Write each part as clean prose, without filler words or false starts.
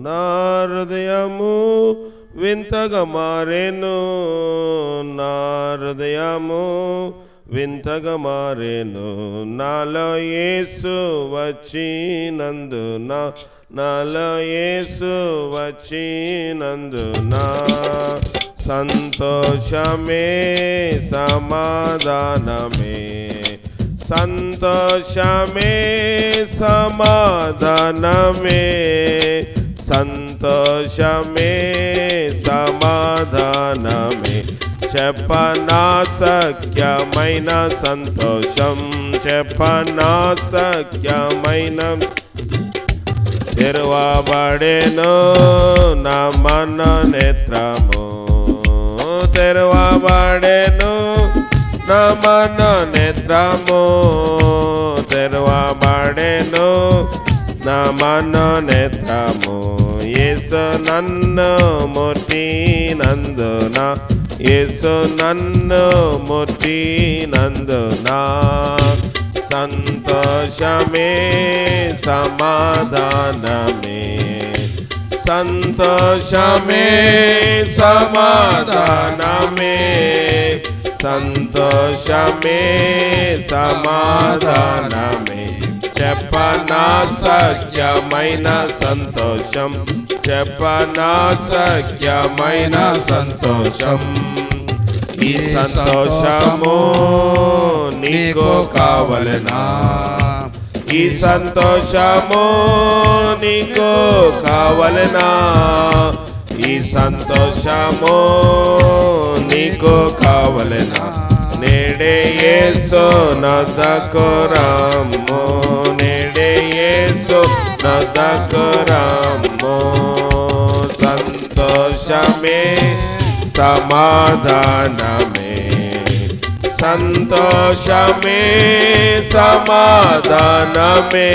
నా హృదయము వింతగా మారెను, నా హృదయము వింతగా మారెను. నాలో యేసు వచ్చినందున, నాలో యేసు వచ్చినందున సంతోషమే సమాధానమే, సంతోషమే సమాధానమే, సంతోషమే సమాధానమే. చెప్పనాశక్యమైన సంతోషం, చెప్పనాశక్యమైన. తెరవబడెను నా మనోనేత్రము, తెరవబడెను నా మనోనేత్రము, తెరవబడెను నా మనోనేత్రము. యేసు నన్ను ముట్టినందున, యేసు నన్ను ముట్టినందున సంతోషమే సమాధానమే, సంతోషమే సమాధానమే, సంతోషమే సమాధానమే. చెప్పనాశక్యమైన సంతోషం, చెప్పనాశక్యమైన సంతోషం. ఈ సంతోషము నీకు కావలెనా, ఈ సంతోషము నీకు కావలెనా, ఈ సంతోషము నీకు కావలెనా. నేడే యేసు నొద్దకు రమ్ము, నేడే యేసు నొద్దకు రమ్ము. సంతోషమే సమాధానమే, సంతోషమే సమాధానమే,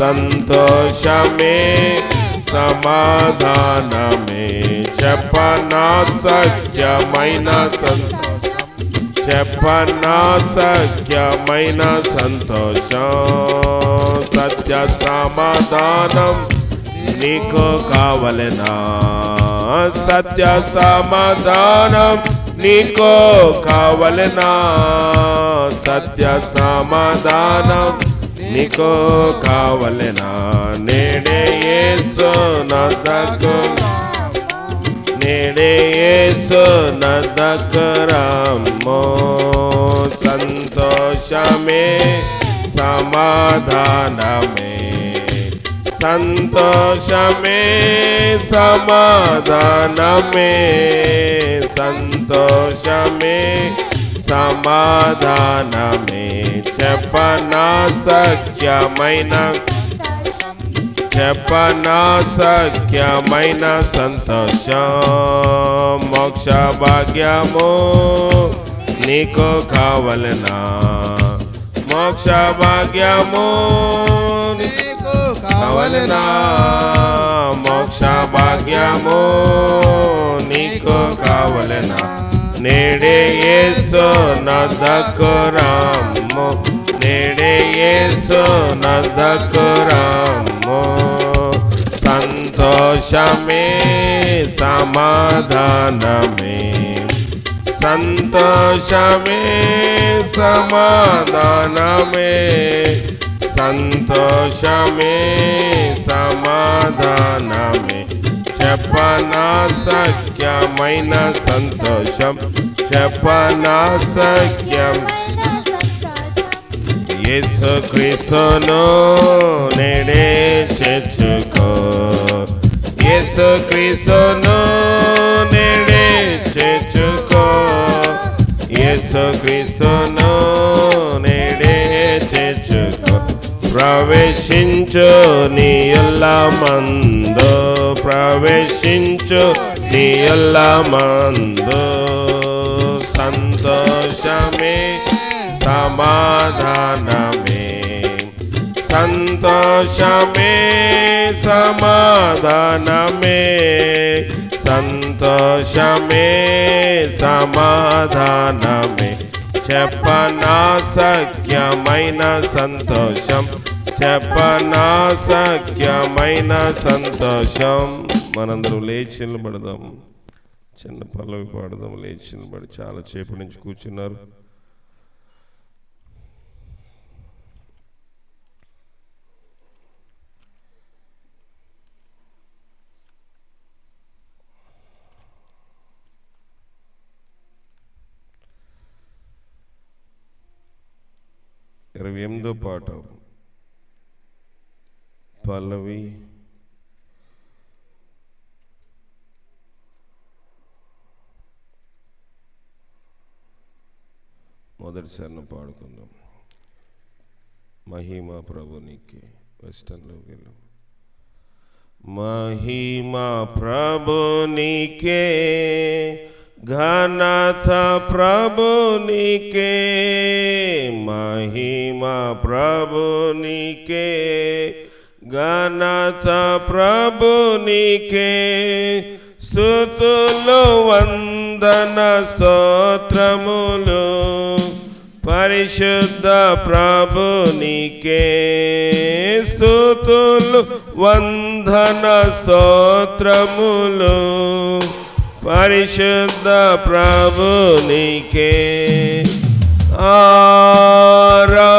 సంతోషమే సమాధానమే. చెప్పనాశక్యమైన సంతోషం, చెప్పనాశక్యమైన సంతోషం. సత్య సమాధానం నీకు కావలెనా, సత్య సమాధానం నీకు కావలెనా, సత్య సమాధానం నీకు కావలెనా. నేడే యేసు నొద్దకు, నేడే యేసు నొద్దకు రమ్ము. సంతోషమే సమాధానమే, సంతోషమే సమాధానమే, సంతోషమే సమాధానమే. చెప్పనాశక్యమైన, చెప్పనాశక్యమైన సంతోషం. మోక్ష భాగ్యము నీకు కావలెనా, మోక్ష భాగ్యము నీకు కావలెనా, మోక్ష భాగ్యము నీకు కావలెనా. నేడే యేసు నొద్దకు రమ్ము, నేడే యేసు నొద్దకు రమ్ము. సంతోషమే సమాధానమే, సంతోషమే సమాధానమే, సంతోషమే సమాధానమే. చెప్పనాశక్యమైన సంతోషం, చెప్పనాశక్యం. యేసు క్రీస్తును నేడే చేర్చుకో, యేసు క్రీస్తును నేడే చేర్చుకో, యేసు క్రీస్తును నేడే చేర్చుకో. ప్రవేశించు నీ ఉల్లమందు, ప్రవేశించు నీ ఉల్లమందు. సంతోషమే సమాధానమే, సంతోషమే సమాధానమే, సంతోషమే సమాధానమే. చెప్పనాశక్యమైన సంతోషం, చెప్పనాసఖ్యమైన సంతోషం. మనందరం లేచి నిలబడదాం, చిన్న పల్లవి పాడదాం. లేచి నిలబడి చాలా సేపటి నుంచి కూర్చున్నారు. ఎనిమిదో పాట పల్లవి. మొదటిసారి పాడుకుందాం. మహిమా ప్రభు నీకే. వెస్టర్న్లోకి వెళ్ళాం. మహిమా ప్రభు నీకే, ఘనత ప్రభు నీకే, మహిమా ప్రభు నీకే, ఘనత ప్రభు నీకే, స్తుతులు వందన స్తోత్రములు పరిశుద్ధ ప్రభు నీకే, స్తుతులు వందన స్తోత్రములు పరిశుద్ధ ప్రభు నీకే, ఆరాధనా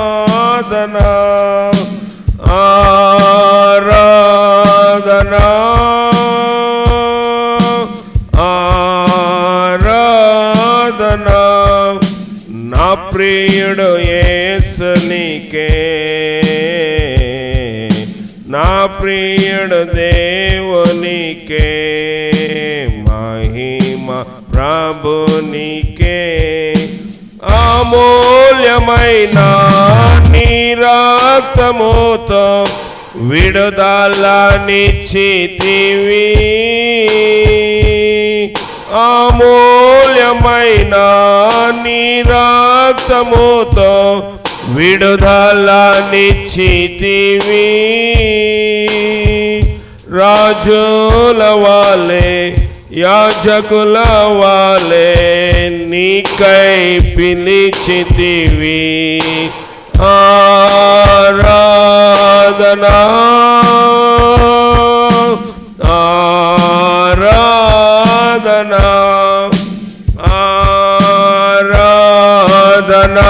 ఆరాధనా ఆరాధనా ఆరాధనా. నా ప్రియుడు యేసు నీకే, నా ప్రియుడు దేవునికే, మహిమ ప్రభు నీకే, అమూల్యమైన నీ రక్తముతో విడుదలనిచ్చితివి, అమూల్యమైన నీ రక్తముతో విడుదలనిచ్చితివి, రాజుల వాలే యాజకుల వాలే నీకై పిలిచితివి, ఆరాధనా ఆరాధనా ఆరాధనా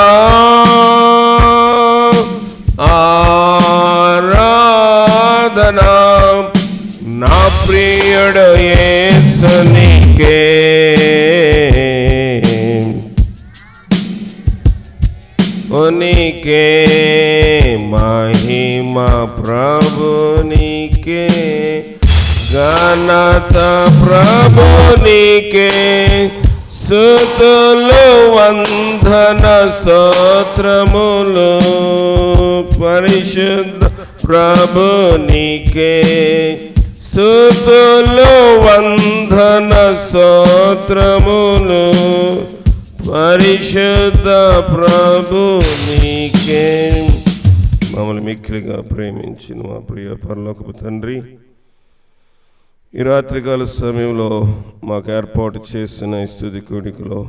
ఆరాధనా. నా ప్రియుడు యేసు నీకే, నీకే, మహిమా ప్రభు నీకే, ఘనత ప్రభు నీకే, స్తుతులు వందన స్తోత్రములు పరిశుద్ధ ప్రభు నీకే, స్తుతులు వందన స్తోత్రములు పరిశుద్ధ ప్రభు నీకే. మమ్మల్ని మిక్కిలిగా ప్రేమించిన మా ప్రియ పరలోకపు తండ్రి, ఈ రాత్రికాల సమయంలో మాకు ఏర్పాటు చేసిన స్తుతి కూడికలో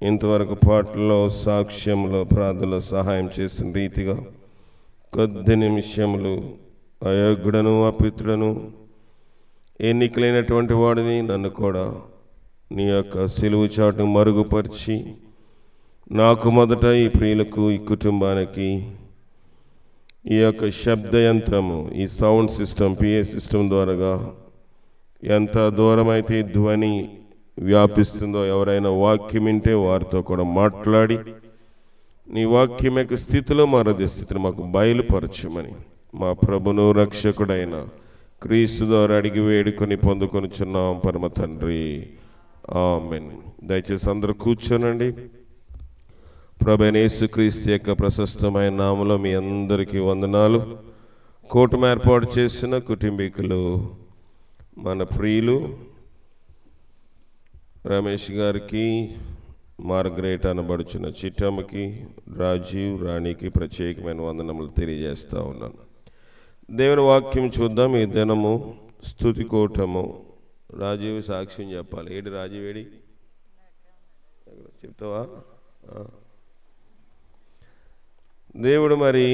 ఇంతవరకు పాటల్లో, సాక్ష్యంలో, ప్రార్థనలో సహాయం చేసిన రీతిగా కొద్ది నిమిషములు అయోగ్యుడను అపిత్రుడను ఎన్నికలైనటువంటి వాడిని నన్ను కూడా నీ యొక్క సిలువు చాటును మరుగుపరిచి నాకు మొదట ఈ ప్రియులకు, ఈ కుటుంబానికి ఈ యొక్క శబ్ద యంత్రము, ఈ సౌండ్ సిస్టమ్, పిఏ సిస్టమ్ ద్వారాగా ఎంత దూరమైతే ధ్వని వ్యాపిస్తుందో, ఎవరైనా వాక్యం వింటే వారితో కూడా మాట్లాడి నీ వాక్యం యొక్క స్థితిలో మారదే స్థితిని మాకు బయలుపరచమని మా ప్రభును రక్షకుడైన క్రీస్తు ద్వారా అడిగి వేడుకొని పొందుకొనిచున్నాం పరమ తండ్రి, ఆమెన్. దయచేసి అందరూ కూర్చోనండి. ప్రభువైన యేసుక్రీస్తు యొక్క ప్రశస్తమైన నామములో మీ అందరికీ వందనాలు. కూటమి ఏర్పాటు చేసిన కుటుంబీకులు, మన ప్రియులు రమేష్ గారికి, మార్గరేట్ అనబడుచున్న చిట్టమ్మకి, రాజీవ్, రాణికి ప్రత్యేకమైన వందనములు తెలియజేస్తూ ఉన్నాను. దేవుని వాక్యం చూద్దాం. ఈ దినము స్తుతి కూటము. రాజీవ్ సాక్ష్యం చెప్పాలి. ఏడి రాజీవ్, ఏడి చెప్తావా? దేవుడు మరి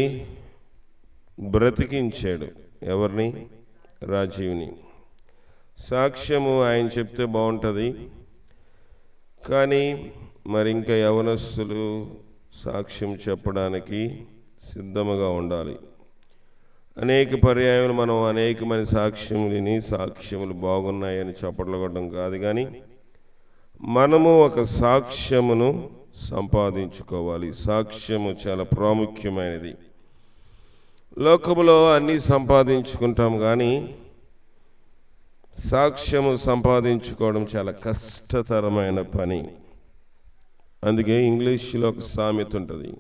బ్రతికించాడు ఎవరిని? రాజీవ్ని. సాక్ష్యము ఆయన చెప్తే బాగుంటుంది, కానీ మరి ఇంకా యవనస్తులు సాక్ష్యం చెప్పడానికి సిద్ధముగా ఉండాలి. అనేక పర్యాయాలు మనం అనేకమైన సాక్ష్యములు బాగున్నాయని చప్పట్లు కొట్టడం కాదు, కానీ మనము ఒక సాక్ష్యమును సంపాదించుకోవాలి. సాక్ష్యము చాలా ప్రాముఖ్యమైనది. లోకములో అన్నీ సంపాదించుకుంటాం, కానీ సాక్ష్యము సంపాదించుకోవడం చాలా కష్టతరమైన పని. అందుకే ఇంగ్లీష్లో ఒక సామెత ఉంటుంది,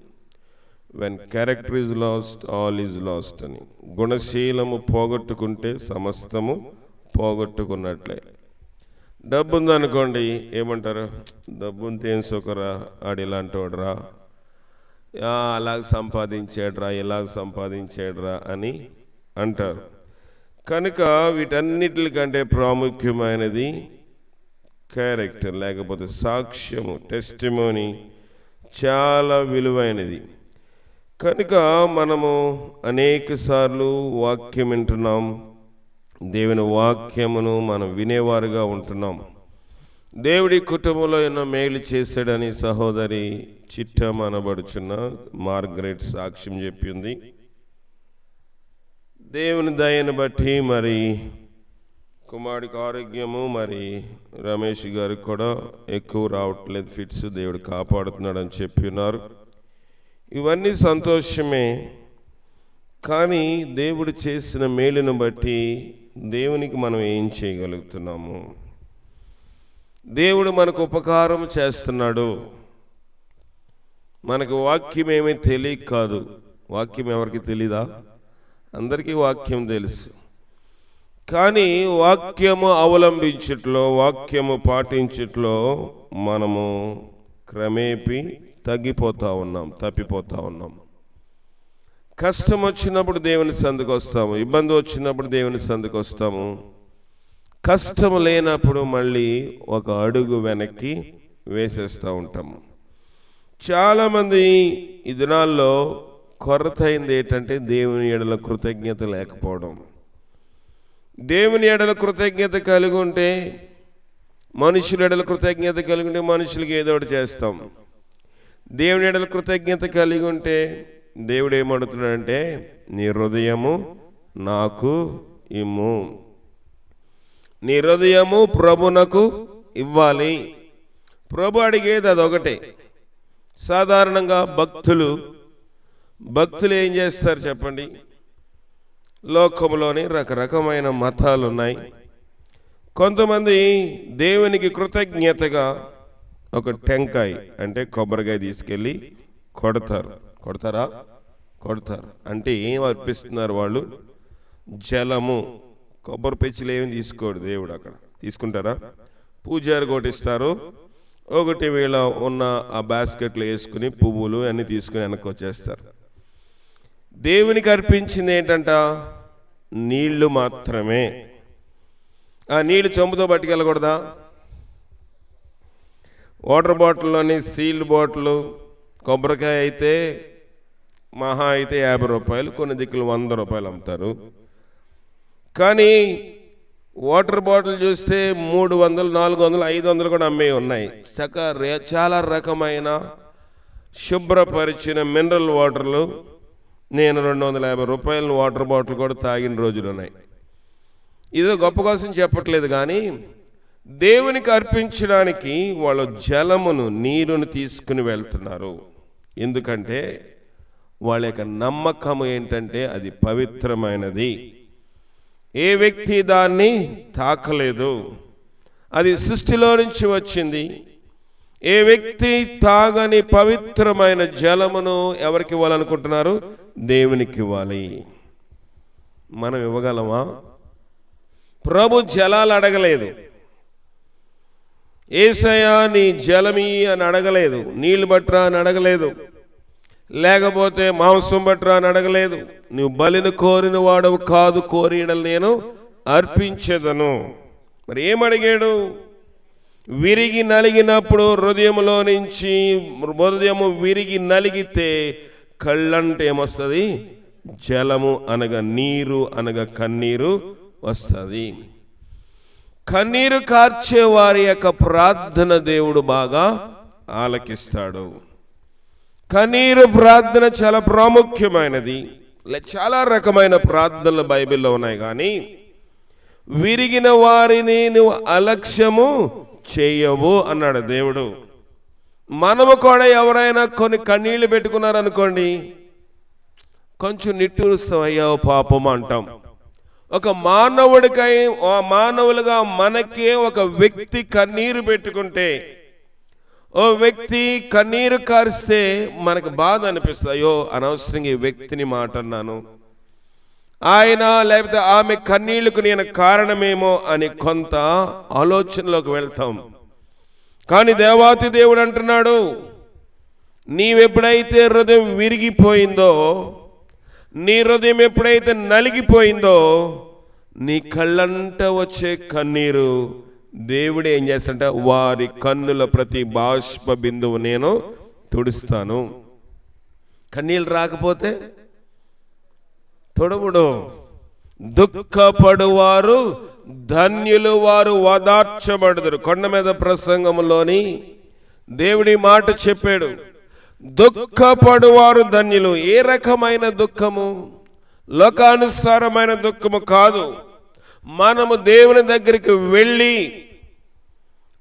when character is lost all is lost అని. గుణశీలము పోగొట్టుకుంటే సమస్తము పోగొట్టుకున్నట్లే. డబ్బు ఉందనుకోండి, ఏమంటారు? డబ్బు ఉంటే ఏం సుఖరా, ఆడు ఇలాంటి వాడురా, అలాగ సంపాదించాడురా, ఇలాగ సంపాదించాడురా అని అంటారు. కనుక వీటన్నిటికంటే ప్రాముఖ్యమైనది క్యారెక్టర్, లేకపోతే సాక్ష్యము, టెస్టిమోనీ చాలా విలువైనది. కనుక మనము అనేక సార్లు వాక్యం వింటున్నాం, దేవుని వాక్యమును మనం వినేవారుగా ఉంటున్నాం. దేవుడి కుటుంబంలో ఎన్నో మేలు చేశాడని సహోదరి చిట్టమ్మ అనబడుచున్న మార్గరెట్ సాక్ష్యం చెప్పింది. దేవుని దయను బట్టి మరి కుమారుడికి ఆరోగ్యము, మరి రమేష్ గారికి కూడా ఎక్కువ రావట్లేదు ఫిట్స్, దేవుడు కాపాడుతున్నాడని చెప్పి ఉన్నారు. ఇవన్నీ సంతోషమే, కానీ దేవుడు చేసిన మేలును బట్టి దేవునికి మనం ఏం చేయగలుగుతున్నాము? దేవుడు మనకు ఉపకారం చేస్తున్నాడు. మనకు వాక్యం ఏమీ తెలియక కాదు. వాక్యం ఎవరికి తెలీదా? అందరికీ వాక్యం తెలుసు. కానీ వాక్యము అవలంబించట్లో, వాక్యము పాటించట్లో మనము క్రమేపీ తగ్గిపోతూ ఉన్నాం, తప్పిపోతూ ఉన్నాం. కష్టం వచ్చినప్పుడు దేవుని సందుకు వస్తాము, ఇబ్బంది వచ్చినప్పుడు దేవుని సందుకు వస్తాము. కష్టం లేనప్పుడు మళ్ళీ ఒక అడుగు వెనక్కి వేసేస్తూ ఉంటాము. చాలామంది ఈ దినాల్లో కొరత అయింది ఏంటంటే దేవుని ఎడల కృతజ్ఞత లేకపోవడం. దేవుని ఎడల కృతజ్ఞత కలిగి ఉంటే, మనుషుల ఎడల కృతజ్ఞత కలిగి ఉంటే మనుషులకి ఏదో ఒకటి చేస్తాం. దేవుని ఎడల కృతజ్ఞత కలిగి ఉంటే దేవుడు ఏమడుతున్నాడంటే, నీ హృదయము నాకు ఇమ్ము, నీ హృదయము ప్రభునకు ఇవ్వాలి. ప్రభు అడిగేది అదొకటే. సాధారణంగా భక్తులు ఏం చేస్తారు చెప్పండి? లోకంలోని రకరకమైన మతాలు ఉన్నాయి. కొంతమంది దేవునికి కృతజ్ఞతగా ఒక టెంకాయ అంటే కొబ్బరికాయ తీసుకెళ్ళి కొడతారు. అంటే ఏం అర్పిస్తున్నారు వాళ్ళు? జలము. కొబ్బరి పెచ్చులు ఏమి తీసుకోడు దేవుడు. అక్కడ తీసుకుంటారా? పూజారి కొట్టిస్తారు, ఒకటి వీళ్ళ ఉన్న ఆ బాస్కెట్లో వేసుకుని పువ్వులు అన్నీ తీసుకుని వెనక్కి వచ్చేస్తారు. దేవునికి అర్పించింది ఏంటంట? నీళ్లు మాత్రమే. ఆ నీళ్లు చెంబుతో పట్టుకెళ్ళకూడదా? వాటర్ బాటిల్లోని సీల్డ్ బాటిల్, కొబ్బరికాయ అయితే మహా అయితే 50 రూపాయలు, కొన్ని దిక్కులు 100 రూపాయలు అమ్ముతారు. కానీ వాటర్ బాటిల్ చూస్తే 300, 400, 500 కూడా అమ్మే ఉన్నాయి. చాలా రకమైన శుభ్రపరిచిన మినరల్ వాటర్లు. నేను 250 రూపాయల వాటర్ బాటిల్ కూడా తాగిన రోజులు ఉన్నాయి. ఇదో గొప్ప కోసం చెప్పట్లేదు, కానీ దేవునికి అర్పించడానికి వాళ్ళు జలమును, నీరును తీసుకుని వెళ్తున్నారు. ఎందుకంటే వాళ్ళ యొక్క నమ్మకం ఏంటంటే అది పవిత్రమైనది. ఏ వ్యక్తి దాన్ని తాకలేదు, అది సృష్టిలో నుంచి వచ్చింది. ఏ వ్యక్తి తాగని పవిత్రమైన జలమును ఎవరికి ఇవ్వాలనుకుంటున్నారు? దేవునికి ఇవ్వాలి. మనం ఇవ్వగలమా? ప్రభు జలాలు అడగలేదు. యేసయ్యా నీ జలమీ అని అడగలేదు, నీళ్ళు బట్రా అని అడగలేదు, లేకపోతే మాంసం బట్రా అని అడగలేదు. నువ్వు బలిని కోరిన వాడవు కాదు, కోరినలు నేను అర్పించేదను. మరి ఏమడిగాడు? విరిగి నలిగినప్పుడు హృదయంలో నుంచి హృదయము విరిగి నలిగితే కళ్ళంటే ఏమొస్తుంది? జలము అనగా నీరు అనగా కన్నీరు వస్తుంది. కన్నీరు కార్చే వారి యొక్క ప్రార్థన దేవుడు బాగా ఆలకిస్తాడు. కన్నీరు ప్రార్థన చాలా ప్రాముఖ్యమైనది. చాలా రకమైన ప్రార్థనలు బైబిల్లో ఉన్నాయి, కానీ విరిగిన వారిని నువ్వు అలక్ష్యము చేయవు అన్నాడు దేవుడు. మనము కూడా ఎవరైనా కొన్ని కన్నీళ్లు పెట్టుకున్నారనుకోండి, కొంచెం నిట్టూరుస్తాం, అయ్యో పాపం అంటాం. ఒక మానవులుగా మనకే ఒక వ్యక్తి కన్నీరు పెట్టుకుంటే, ఓ వ్యక్తి కన్నీరు కారిస్తే మనకు బాధ అనిపిస్తుంది. అయ్యో అనవసరంగా ఈ వ్యక్తిని మాట అన్నాను, ఆయన లేకపోతే ఆమె కన్నీళ్లకు నేను కారణమేమో అని కొంత ఆలోచనలోకి వెళ్తాం. కానీ దేవాతి దేవుడు అంటున్నాడు, నీవెప్పుడైతే హృదయం విరిగిపోయిందో, నీ హృదయం ఎప్పుడైతే నలిగిపోయిందో, నీ కళ్ళంట వచ్చే కన్నీరు దేవుడు ఏం చేస్తాడంటే వారి కన్నుల ప్రతి బాష్ప బిందువు నేను తుడుస్తాను. కన్నీళ్ళు రాకపోతే తొడవుడు. దుఃఖపడువారు ధన్యులు, వారు ఓదార్చబడుదురు. కొండ మీద ప్రసంగంలోని దేవుడి మాట చెప్పాడు, దుఃఖపడువారు ధన్యులు. ఏ రకమైన దుఃఖము? లోకానుసారమైన దుఃఖము కాదు. మనము దేవుని దగ్గరికి వెళ్ళి,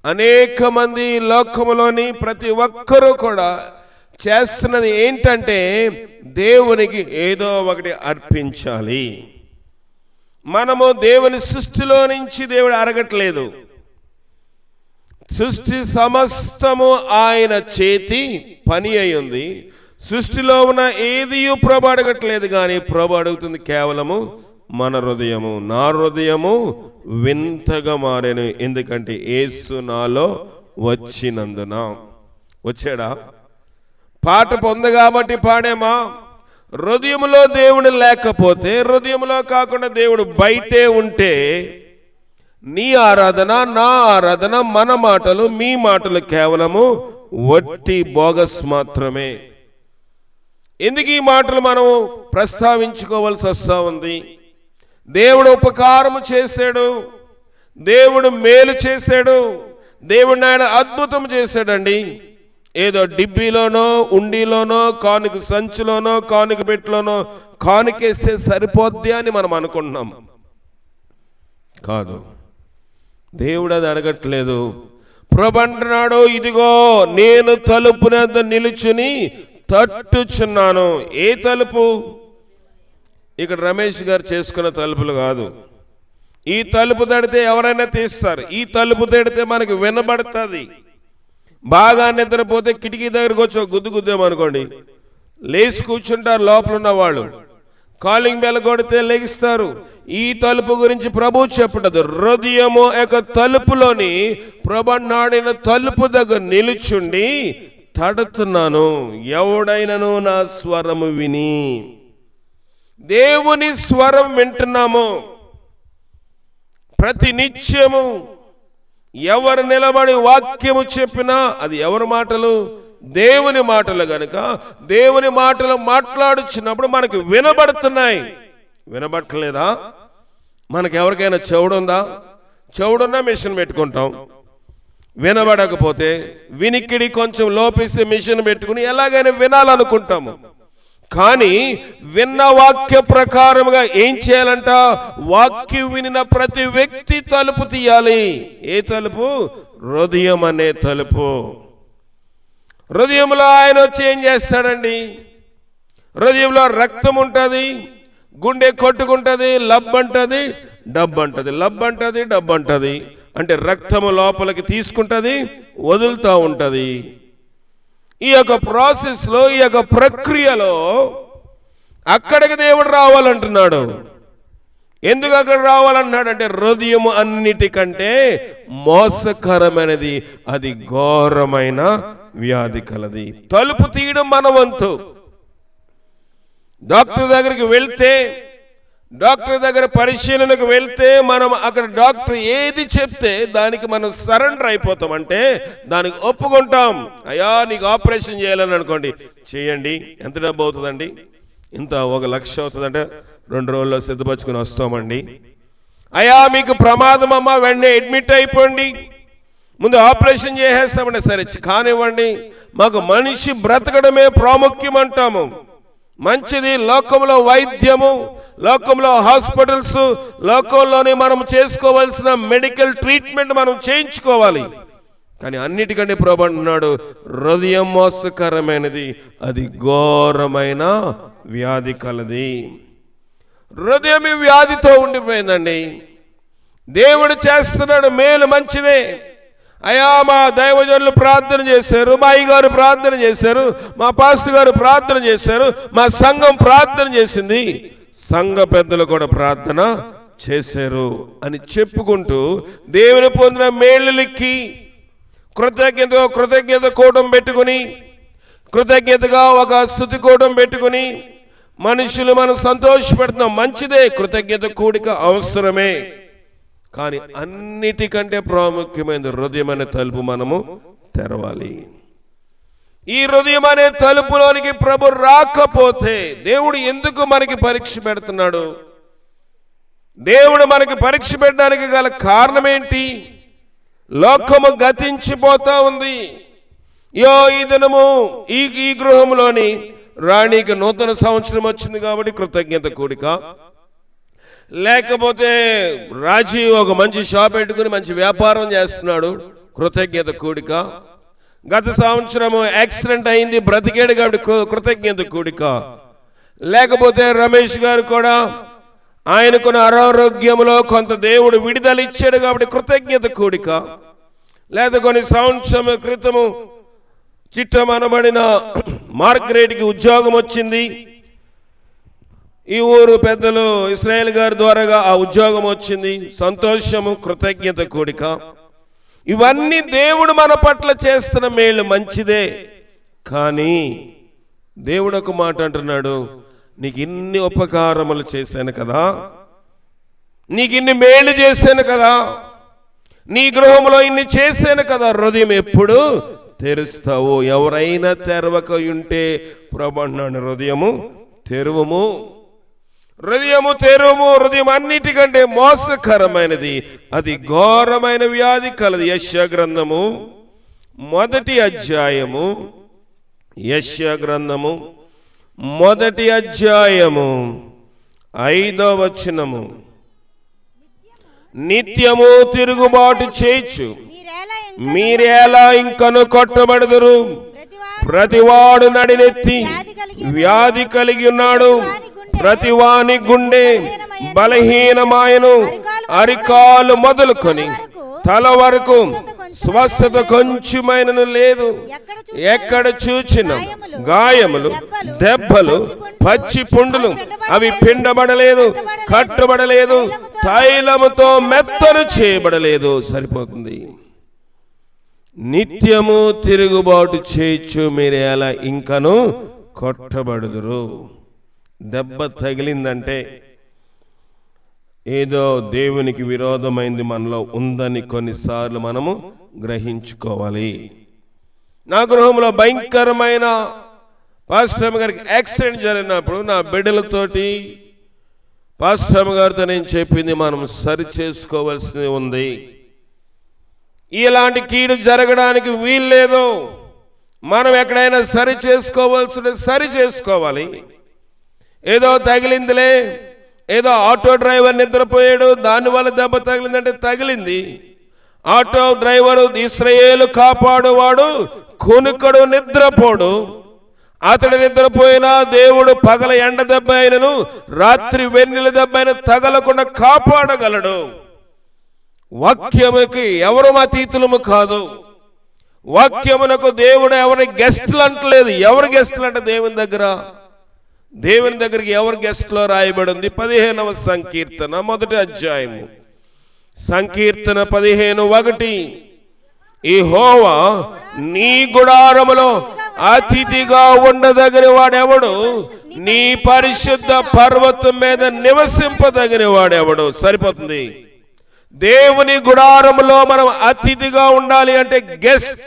అనేక మంది లోకములోని ప్రతి ఒక్కరూ కూడా చేస్తున్నది ఏంటంటే దేవునికి ఏదో ఒకటి అర్పించాలి. మనము దేవుని సృష్టిలో నుంచి దేవుడు అరగట్లేదు. సృష్టి సమస్తము ఆయన చేతి పని అయ్యింది. సృష్టిలో ఉన్న ఏది ప్రభు అడగట్లేదు, కానీ ప్రభు అడుగుతుంది కేవలము మన హృదయము. నా హృదయము వింతగా మారేను, ఎందుకంటే యేసు నాలో వచ్చినందున. వచ్చాడా? పాట పొందు కాబట్టి పాడేమా? హృదయంలో దేవుడు లేకపోతే, హృదయంలో కాకుండా దేవుడు బయటే ఉంటే, నీ ఆరాధన, నా ఆరాధన, మన మాటలు, మీ మాటలు కేవలము వట్టి బోగస్ మాత్రమే. ఎందుకు ఈ మాటలు మనం ప్రస్తావించుకోవాల్సి వస్తూ ఉంది? దేవుడు ఉపకారము చేశాడు, దేవుడు మేలు చేశాడు, దేవుడు ఆయన అద్భుతం చేశాడండి. ఏదో డిబ్బీలోనో, ఉండిలోనో, కానుక సంచిలోనో, కానుక పెట్టిలోనో కానుకేస్తే సరిపోద్ది అని మనం అనుకుంటున్నాం. కాదు, దేవుడు అది అడగట్లేదు. ప్రభు అంటున్నాడు, ఇదిగో నేను తలుపు వద్ద నిలుచుని తట్టుచున్నాను. ఏ తలుపు? ఇక్కడ రమేష్ గారు చేసుకున్న తలుపులు కాదు. ఈ తలుపు తడితే ఎవరైనా తీస్తారు. ఈ తలుపు తడితే మనకి వినబడుతుంది. బాగా నిద్రపోతే కిటికీ దగ్గరకు వచ్చి గుద్దు గుద్దామనుకోండి, లేచి కూర్చుంటారు లోపల ఉన్న వాళ్ళు. కాలింగ్ బెల్ కొడితే లెగిస్తారు. ఈ తలుపు గురించి ప్రభు చెప్పటదు. హృదయము యొక్క తలుపులోని ప్రభు నాడిన తలుపు దగ్గర నిలుచుండి తడుతున్నాను, ఎవడైనను నా స్వరము విని. దేవుని స్వరం వింటున్నాము ప్రతి నిత్యము. ఎవరు నిలబడి వాక్యము చెప్పినా అది ఎవరి మాటలు? దేవుని మాటలు గనుక దేవుని మాటలు మాట్లాడుచున్నప్పుడు మనకు వినబడుతున్నాయి. వినబట్టలేదా? మనకు ఎవరికైనా చెవుడుందా? చెవుడున్నా మిషన్ పెట్టుకుంటాం. వినబడకపోతే వినికిడి కొంచెం లోపిస్తే మిషన్ పెట్టుకుని ఎలాగైనా వినాలనుకుంటాము. కానీ విన్న వాక్య ప్రకారముగా ఏం చేయాలంట? వాక్యం వినిన ప్రతి వ్యక్తి తలుపు తీయాలి. ఏ తలుపు? హృదయం అనే తలుపు. హృదయంలో ఆయన వచ్చి ఏం చేస్తాడండి? హృదయంలో రక్తం ఉంటుంది, గుండె కొట్టుకుంటుంది, లబ్ అంటది, డబ్బు అంటది, లబ్ అంటది, డబ్బు అంటది. అంటే రక్తము లోపలికి తీసుకుంటుంది, వదులుతూ ఉంటుంది. ఈ యొక్క ప్రాసెస్లో, ఈ యొక్క ప్రక్రియలో అక్కడికి దేవుడు రావాలంటున్నాడు. ఎందుకు అక్కడ రావాలన్నాడు అంటే హృదయము అన్నిటికంటే మోసకరమైనది, అది ఘోరమైన వ్యాధి కలది. తలుపు తీయడం మన వంతు. డాక్టర్ దగ్గరికి వెళ్తే డాక్టర్ దగ్గర పరిశీలనకు వెళ్తే మనం అక్కడ డాక్టర్ ఏది చెప్తే దానికి మనం సరెండర్ అయిపోతాం, అంటే దానికి ఒప్పుకుంటాం. అయ్యా నీకు ఆపరేషన్ చేయాలని అనుకోండి, చేయండి. ఎంత డబ్బు అవుతుందండి? ఇంత 1,00,000 అవుతుందంటే 2 రోజుల్లో సిద్ధపరచుకుని వస్తామండి. అయ్యా మీకు ప్రమాదం అమ్మా, వెంటనే అడ్మిట్ అయిపోండి, ముందు ఆపరేషన్ చేసేస్తామండి. సరే కానివ్వండి, మాకు మనిషి బ్రతకడమే ప్రాముఖ్యం అంటాము. మంచిది, లోకంలో వైద్యము, లోకంలో హాస్పిటల్స్, లోకంలోనే మనం చేసుకోవాల్సిన మెడికల్ ట్రీట్మెంట్ మనం చేయించుకోవాలి. కానీ అన్నిటికంటే ప్రభు అంటున్నాడు, హృదయం మోసకరమైనది, అది ఘోరమైన వ్యాధి కలది. హృదయం వ్యాధితో ఉండిపోయిందండి. దేవుడు చేస్తున్నాడు మేలు, మంచిదే. అయ్యా మా దైవజనులు ప్రార్థన చేశారు, మా అయ్యగారు ప్రార్థన చేశారు, మా పాస్టర్ గారు ప్రార్థన చేశారు, మా సంఘం ప్రార్థన చేసింది, సంఘ పెద్దలు కూడా ప్రార్థన చేశారు అని చెప్పుకుంటూ దేవుని పొందిన మేళ్ళకి కృతజ్ఞత కూటం పెట్టుకుని, కృతజ్ఞతగా ఒక స్తుతి కూటం పెట్టుకుని మనుషులు మనం సంతోషపెడుతున్నాం. మంచిదే, కృతజ్ఞత కూడిక అవసరమే. కానీ అన్నిటికంటే ప్రాముఖ్యమైన హృదయం అనే తలుపు మనము తెరవాలి. ఈ హృదయం అనే తలుపులోనికి ప్రభు రాకపోతే దేవుడు ఎందుకు మనకి పరీక్ష పెడుతున్నాడు? దేవుడు మనకి పరీక్ష పెట్టడానికి గల కారణం ఏంటి? లోకము గతించిపోతా ఉంది. ఈ దినము ఈ గృహంలోని రాణికి నూతన సంవత్సరం వచ్చింది కాబట్టి కృతజ్ఞత కూడిక, లేకపోతే రాజీవ్ ఒక మంచి షాప్ పెట్టుకుని మంచి వ్యాపారం చేస్తున్నాడు, కృతజ్ఞత కూడిక. గత సంవత్సరము యాక్సిడెంట్ అయింది, బ్రతికేడు కాబట్టి కృతజ్ఞత కూడిక. లేకపోతే రమేష్ గారు కూడా ఆయనకున్న అనారోగ్యంలో కొంత దేవుడు విడుదల ఇచ్చాడు కాబట్టి కృతజ్ఞత కూడిక. లేదా కొన్ని సంవత్సరం క్రితము చిట్టమనబడిన మార్గరేట్కి ఉద్యోగం వచ్చింది, ఈ ఊరు పెద్దలు ఇస్రాయేల్ గారి ద్వారాగా ఆ ఉద్యోగం వచ్చింది, సంతోషము, కృతజ్ఞత కూడిక. ఇవన్నీ దేవుడు మన పట్ల చేస్తున్న మేలు, మంచిదే. కానీ దేవుడు ఒక మాట అంటున్నాడు, నీకు ఇన్ని ఉపకారములు చేశాను కదా, నీకు ఇన్ని మేలు చేశాను కదా, నీ గృహంలో ఇన్ని చేశాను కదా, హృదయం ఎప్పుడు తెరుస్తావు? ఎవరైనా తెరవక ఉంటే ప్రభు అన్నాడు, హృదయము తెరువము, హృదయము తెరువము. హృదయం అన్నిటికంటే మోసకరమైనది, అది ఘోరమైన వ్యాధి కలది. యెషయా గ్రంథము 1వ అధ్యాయము, యెషయా గ్రంథము 1వ అధ్యాయము 5వ వచనము. నిత్యము తిరుగుబాటు చేయొచ్చు, మీరేలా ఇంకను కొట్టబడదురు. ప్రతివాడు నడినెత్తి వ్యాధి కలిగి ఉన్నాడు, ప్రతివాని గుండె బలహీనమాయను, అరికాలు మొదలుకొని తల వరకు స్వస్థత కొంచెమైనను లేదు. ఎక్కడ చూచిన గాయములు, దెబ్బలు, పచ్చి పుండులు, అవి పిండబడలేదు, కట్టబడలేదు, తైలముతో మెత్తను చేయబడలేదు. సరిపోతుంది. నిత్యము తిరుగుబాటు చేయొచ్చు, మీరు ఎలా ఇంకను కొట్టబడుదురు. దెబ్బ తగిలిందంటే ఏదో దేవునికి విరోధమైంది మనలో ఉందని కొన్నిసార్లు మనము గ్రహించుకోవాలి. నా గృహంలో భయంకరమైన పాస్టర్ గారికి యాక్సిడెంట్ జరిగినప్పుడు నా బిడ్డలతోటి పాస్టర్ గారితో నేను చెప్పింది, మనం సరి చేసుకోవాల్సి ఉంది. ఇలాంటి కీడు జరగడానికి వీల్లేదు. మనం ఎక్కడైనా సరి చేసుకోవాల్సి సరి చేసుకోవాలి. ఏదో తగిలిందిలే, ఏదో ఆటో డ్రైవర్ నిద్రపోయాడు, దానివల్ల దెబ్బ తగిలిందంటే తగిలింది. ఆటో డ్రైవరు ఇశ్రాయేలు కాపాడువాడు, కునుకడు నిద్రపోడు. అతడు నిద్రపోయినా దేవుడు పగల ఎండ దెబ్బ అయినను రాత్రి వెన్నెల దెబ్బ అయిన తగలకుండా కాపాడగలడు. వాక్యముకి ఎవరు అతీతులము కాదు. వాక్యమునకు దేవుడు ఎవరి గెస్టులు అంటలేదు. ఎవరు గెస్టులు అంటే దేవుని దగ్గరికి ఎవరు గెస్ట్లో రాయబడి ఉంది? 15వ సంకీర్తన 1వ అధ్యాయము, సంకీర్తన 15:1. యెహోవా నీ గుడారములో అతిథిగా ఉండదగిన వాడెవడు? నీ పరిశుద్ధ పర్వతం మీద నివసింపదగిన వాడెవడు? సరిపోతుంది. దేవుని గుడారములో మనం అతిథిగా ఉండాలి అంటే గెస్ట్.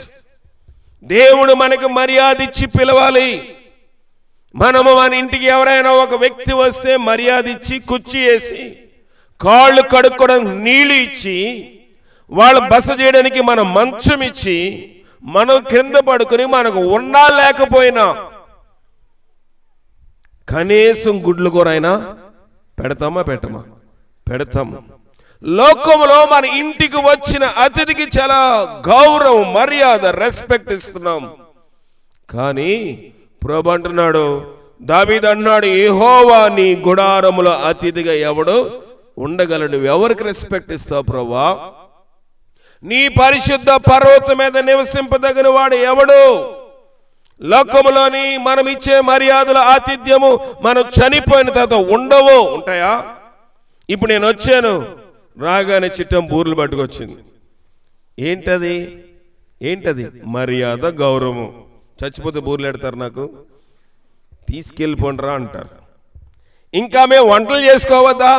దేవుడు మనకి మర్యాద ఇచ్చి పిలవాలి. మనము మన ఇంటికి ఎవరైనా ఒక వ్యక్తి వస్తే మర్యాద ఇచ్చి కుర్చీ వేసి కాళ్ళు కడుక్కోవడం నీళ్ళు ఇచ్చి వాళ్ళు బస చేయడానికి మనం మంచం ఇచ్చి మనం క్రింద పడుకుని మనకు ఉన్నా లేకపోయినా కనీసం గుడ్లు కూరైనా పెడతామా పెట్టమా? పెడతాము. లోకంలో మన ఇంటికి వచ్చిన అతిథికి చాలా గౌరవం, మర్యాద, రెస్పెక్ట్ ఇస్తున్నాం. కానీ ప్రభు అంటున్నాడు, దావీదు అన్నాడు, యెహోవా నీ గుడారములో అతిథిగా ఎవడు ఉండగలడు? ఎవరికి రెస్పెక్ట్ ఇస్తావు ప్రభువా? నీ పరిశుద్ధ పర్వతం మీద నివసింపదగిన వాడు ఎవడు? లోకములోని మనం ఇచ్చే మర్యాదల ఆతిథ్యము మనం చనిపోయిన తర్వాత ఉండవు. ఉంటాయా? ఇప్పుడు నేను వచ్చాను, రాగానే చిట్టం బూర్లు పట్టుకొచ్చింది. ఏంటది? మర్యాద, గౌరవం. చచ్చిపోతే బూర్లు ఎడతారు, నాకు తీసుకెళ్ళిపోండిరా అంటారు. ఇంకా మేము వంటలు చేసుకోవద్దా?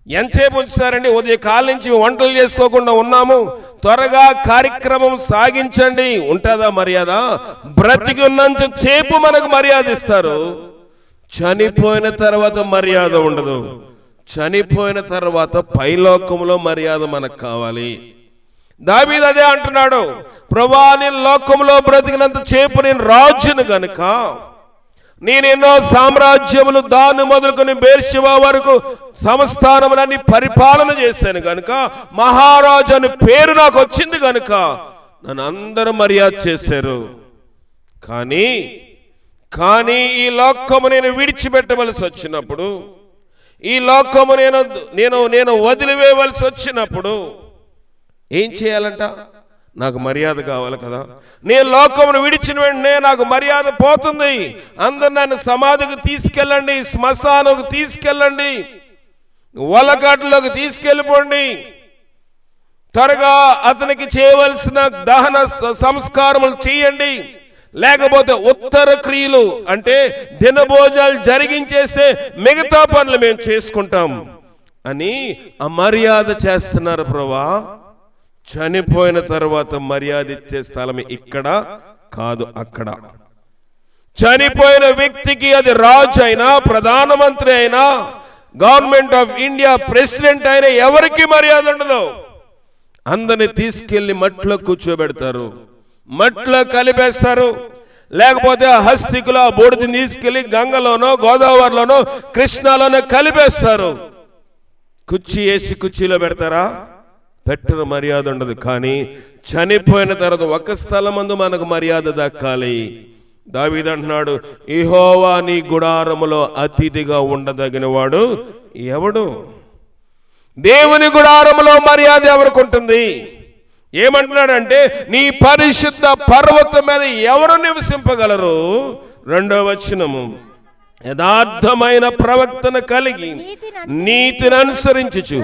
ఎంతసేపు ఉంచుతారండి? ఉదయం కాల నుంచి వంటలు చేసుకోకుండా ఉన్నాము, త్వరగా కార్యక్రమం సాగించండి. ఉంటుందా మర్యాద? బ్రతికి ఉన్నంత సేపు మనకు మర్యాద ఇస్తారు, చనిపోయిన తర్వాత మర్యాద ఉండదు. చనిపోయిన తర్వాత పైలోకంలో మర్యాద మనకు కావాలి. దావీదు అదే అంటున్నాడు, ప్రభువా నేను లోకంలో బ్రతికినంత సేపు నేను రాజును గనుక, నేను ఎన్నో సామ్రాజ్యములు దాన్ని మొదలుకొని బేర్షెబా వరకు సంస్థానములన్నీ పరిపాలన చేశాను గనుక, మహారాజు అని పేరు నాకు వచ్చింది గనుక నన్ను అందరూ మర్యాద చేశారు. కానీ ఈ లోకము నేను విడిచిపెట్టవలసి వచ్చినప్పుడు, ఈ లోకము నేను వదిలివేయవలసి వచ్చినప్పుడు ఏం చేయాలంట? నాకు మర్యాద కావాలి కదా. నేను లోకమును విడిచిన వెంటనే నాకు మర్యాద పోతుంది. అందరు నన్ను సమాధికి తీసుకెళ్ళండి, శ్మశానంకి తీసుకెళ్ళండి, వలకాట్లోకి తీసుకెళ్ళిపోండి, త్వరగా అతనికి చేయవలసిన దహన సంస్కారములు చేయండి, లేకపోతే ఉత్తర క్రియలు అంటే దినభోజనాలు జరిగించేస్తే మిగతా పనులు మేము చేసుకుంటాం అని అమర్యాద చేస్తున్నారు ప్రభువా. చనిపోయిన తర్వాత మర్యాద ఇచ్చే స్థలం ఇక్కడ కాదు, అక్కడ. చనిపోయిన వ్యక్తికి అది రాజు అయినా, ప్రధానమంత్రి అయినా, గవర్నమెంట్ ఆఫ్ ఇండియా ప్రెసిడెంట్ అయినా ఎవరికి మర్యాద ఉండదు. అందరిని తీసుకెళ్లి మట్లో కూర్చోబెడతారు, మట్లో కలిపేస్తారు, లేకపోతే హస్తికుల బూడిదని తీసుకెళ్లి గంగలోనో గోదావరిలోనో కృష్ణాలోనో కలిపేస్తారు. కుర్చీ వేసి కుర్చీలో పెడతారా? పెట్టరు, మర్యాద ఉండదు. కానీ చనిపోయిన తర్వాత ఒక స్థలమందు మనకు మర్యాద దక్కాలి. దావీదు అంటున్నాడు, యెహోవా నీ గుడారములో అతిథిగా ఉండదగిన వాడు ఎవడు? దేవుని గుడారములో మర్యాద ఎవరికి ఉంటుంది? ఏమంటున్నాడంటే నీ పరిశుద్ధ పర్వతం మీద ఎవరు నివసింపగలరు? 2వ వచనము, యథార్థమైన ప్రవక్తను కలిగి నీతిని అనుసరించుచు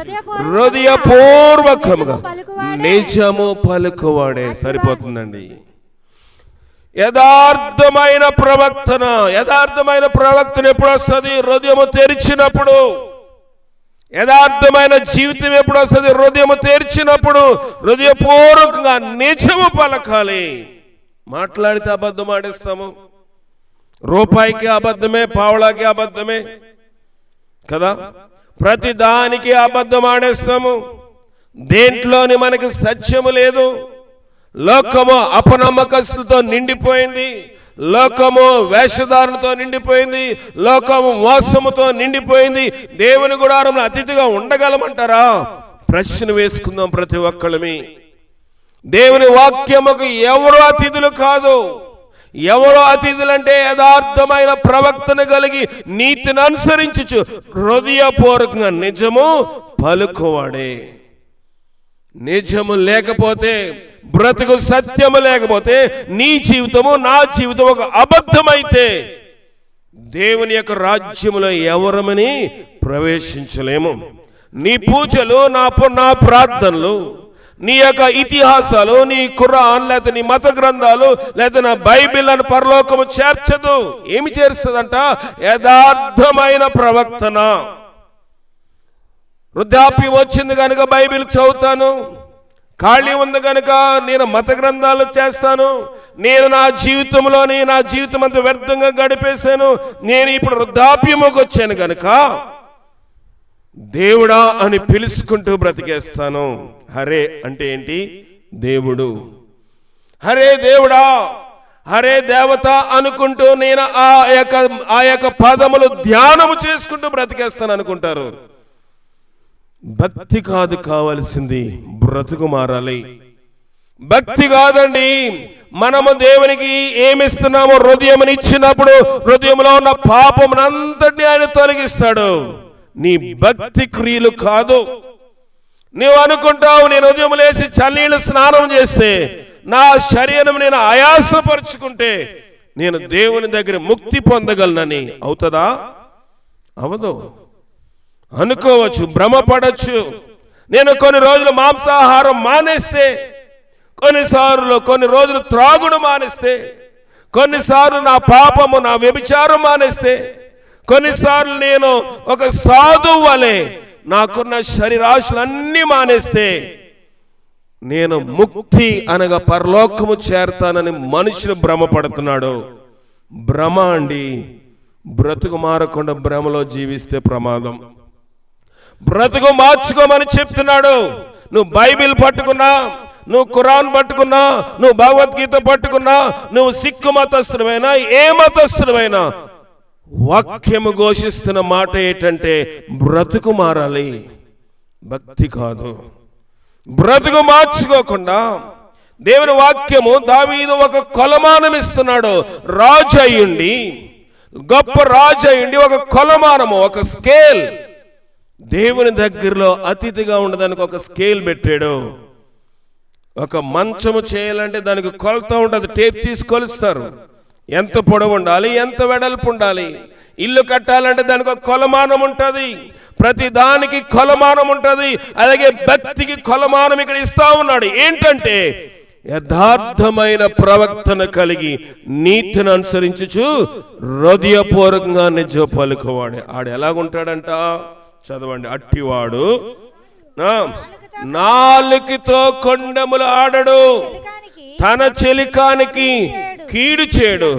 హృదయపూర్వకముగా నిజము పలుకువాడే. సరిపోతుందండి. యథార్థమైన ప్రవక్తన ఎప్పుడు వస్తుంది? హృదయము తెరిచినప్పుడు. యథార్థమైన జీవితం ఎప్పుడు వస్తుంది? హృదయము తెరిచినప్పుడు. హృదయపూర్వకంగా నిజము పలకాలి. మాట్లాడితే అబద్ధం ఆడేస్తాము. రూపాయికి అబద్ధమే, పావలాకి అబద్ధమే కదా. ప్రతి దానికి అబద్ధం ఆడేస్తాము. దేంట్లోని మనకి సత్యము లేదు. లోకము అపనమ్మకస్తులతో నిండిపోయింది, లోకము వేషధారణతో నిండిపోయింది, లోకము మోసముతో నిండిపోయింది. దేవుని గుడారంలో అతిథిగా ఉండగలమంటారా? ప్రశ్న వేసుకుందాం ప్రతి ఒక్కళ్ళమి. దేవుని వాక్యముకు ఎవరు అతిథులు కాదు. ఎవరో అతిథులంటే యథార్థమైన ప్రవక్తను కలిగి నీతిని అనుసరించుచు హృదయపూర్వకంగా నిజము పలుకువాడే. నిజము లేకపోతే, బ్రతుకు సత్యము లేకపోతే, నీ జీవితము నా జీవితం ఒక అబద్ధమైతే దేవుని యొక్క రాజ్యములో ఎవరమని ప్రవేశించలేము. నీ పూజలు, నా ప్రార్థనలు, నీ యొక్క ఇతిహాసాలు, నీ ఖురాన్ లేదా నీ మత గ్రంథాలు లేదా నా బైబిల్ అని పరలోకము చేర్చదు. ఏమి చేరుస్తుందంట? యథార్థమైన ప్రవర్తన. వృద్ధాప్యం వచ్చింది కనుక బైబిల్ చదువుతాను, ఖాళీ ఉంది కనుక నేను మత గ్రంథాలు చేస్తాను, నేను నా జీవితం అంతా వ్యర్థంగా గడిపేశాను, నేను ఇప్పుడు వృద్ధాప్యముకు వచ్చాను కనుక దేవుడా అని పిలుచుకుంటూ బ్రతికేస్తాను. హరే అంటే ఏంటి? దేవుడు. హరే దేవుడా, హరే దేవత అనుకుంటూ నేను ఆ యొక్క పదములు ధ్యానము చేసుకుంటూ బ్రతికేస్తాను అనుకుంటారు. భక్తి కాదు కావలసింది, బ్రతుకు మారాలి. భక్తి కాదండి. మనము దేవునికి ఏమిస్తున్నామో హృదయముని ఇచ్చినప్పుడు హృదయంలో ఉన్న పాపమునంతటిని ఆయన తొలగిస్తాడు. నీ భక్తి క్రియలు కాదు. నీవు అనుకుంటావు, నేను ఉదయం లేచి చన్నీళ్ళు స్నానం చేస్తే, నా శరీరం నేను ఆయాసపరుచుకుంటే నేను దేవుని దగ్గర ముక్తి పొందగలనని. అవుతుందా? అవదు. అనుకోవచ్చు, భ్రమపడచ్చు. నేను కొన్ని రోజులు మాంసాహారం మానేస్తే, కొన్ని రోజులు త్రాగుడు మానేస్తే, కొన్నిసార్లు నా పాపము, నా వ్యభిచారం మానేస్తే, కొన్నిసార్లు నేను ఒక సాధువు వలె నాకున్న శరీరాశలన్నీ మానేస్తే నేను ముక్తి అనగా పరలోకము చేరతానని మనుషులు భ్రమపడుతున్నాడు. భ్రమ అండి. బ్రతుకు మారకుండా భ్రమలో జీవిస్తే ప్రమాదం. బ్రతుకు మార్చుకోమని చెప్తున్నాడు. నువ్వు బైబిల్ పట్టుకున్నా, నువ్వు ఖురాన్ పట్టుకున్నా, నువ్వు భగవద్గీత పట్టుకున్నా, నువ్వు సిక్కు మతస్థుడమైనా ఏ మతస్థుడమైనా వాక్యము ఘోషిస్తున్న మాట ఏంటంటే బ్రతుకు మారాలి, భక్తి కాదు. బ్రతుకు మార్చుకోకుండా దేవుని వాక్యము దావీదు ఒక కొలమానం ఇస్తున్నాడు. రాజు అయ్యుండి, గొప్ప రాజు అయ్యుండి ఒక కొలమానము, ఒక స్కేల్, దేవుని దగ్గరలో అతిథిగా ఉండడానికి ఒక స్కేల్ పెట్టాడు. ఒక మంచము చేయాలంటే దానికి కొలత ఉంటుంది, టేప్ తీసి కొలుస్తారు. ఎంత పొడవు ఉండాలి, ఎంత వెడల్పు ఉండాలి. ఇల్లు కట్టాలంటే దానికి ఒక కొలమానం ఉంటుంది, ప్రతి దానికి కొలమానం ఉంటుంది. అలాగే భక్తికి కొలమానం ఇక్కడ ఇస్తా ఉన్నాడు. ఏంటంటే యథార్థమైన ప్రవర్తన కలిగి నీతిని అనుసరించుచు హృదయపూర్వకంగా నిజ పలుకువాడు. ఆడు ఎలాగుంటాడంట? చదవండి. అట్టివాడు నాలుకతో కొండములు ఆడడు, తన చెలికానికి కీడు చేయడు,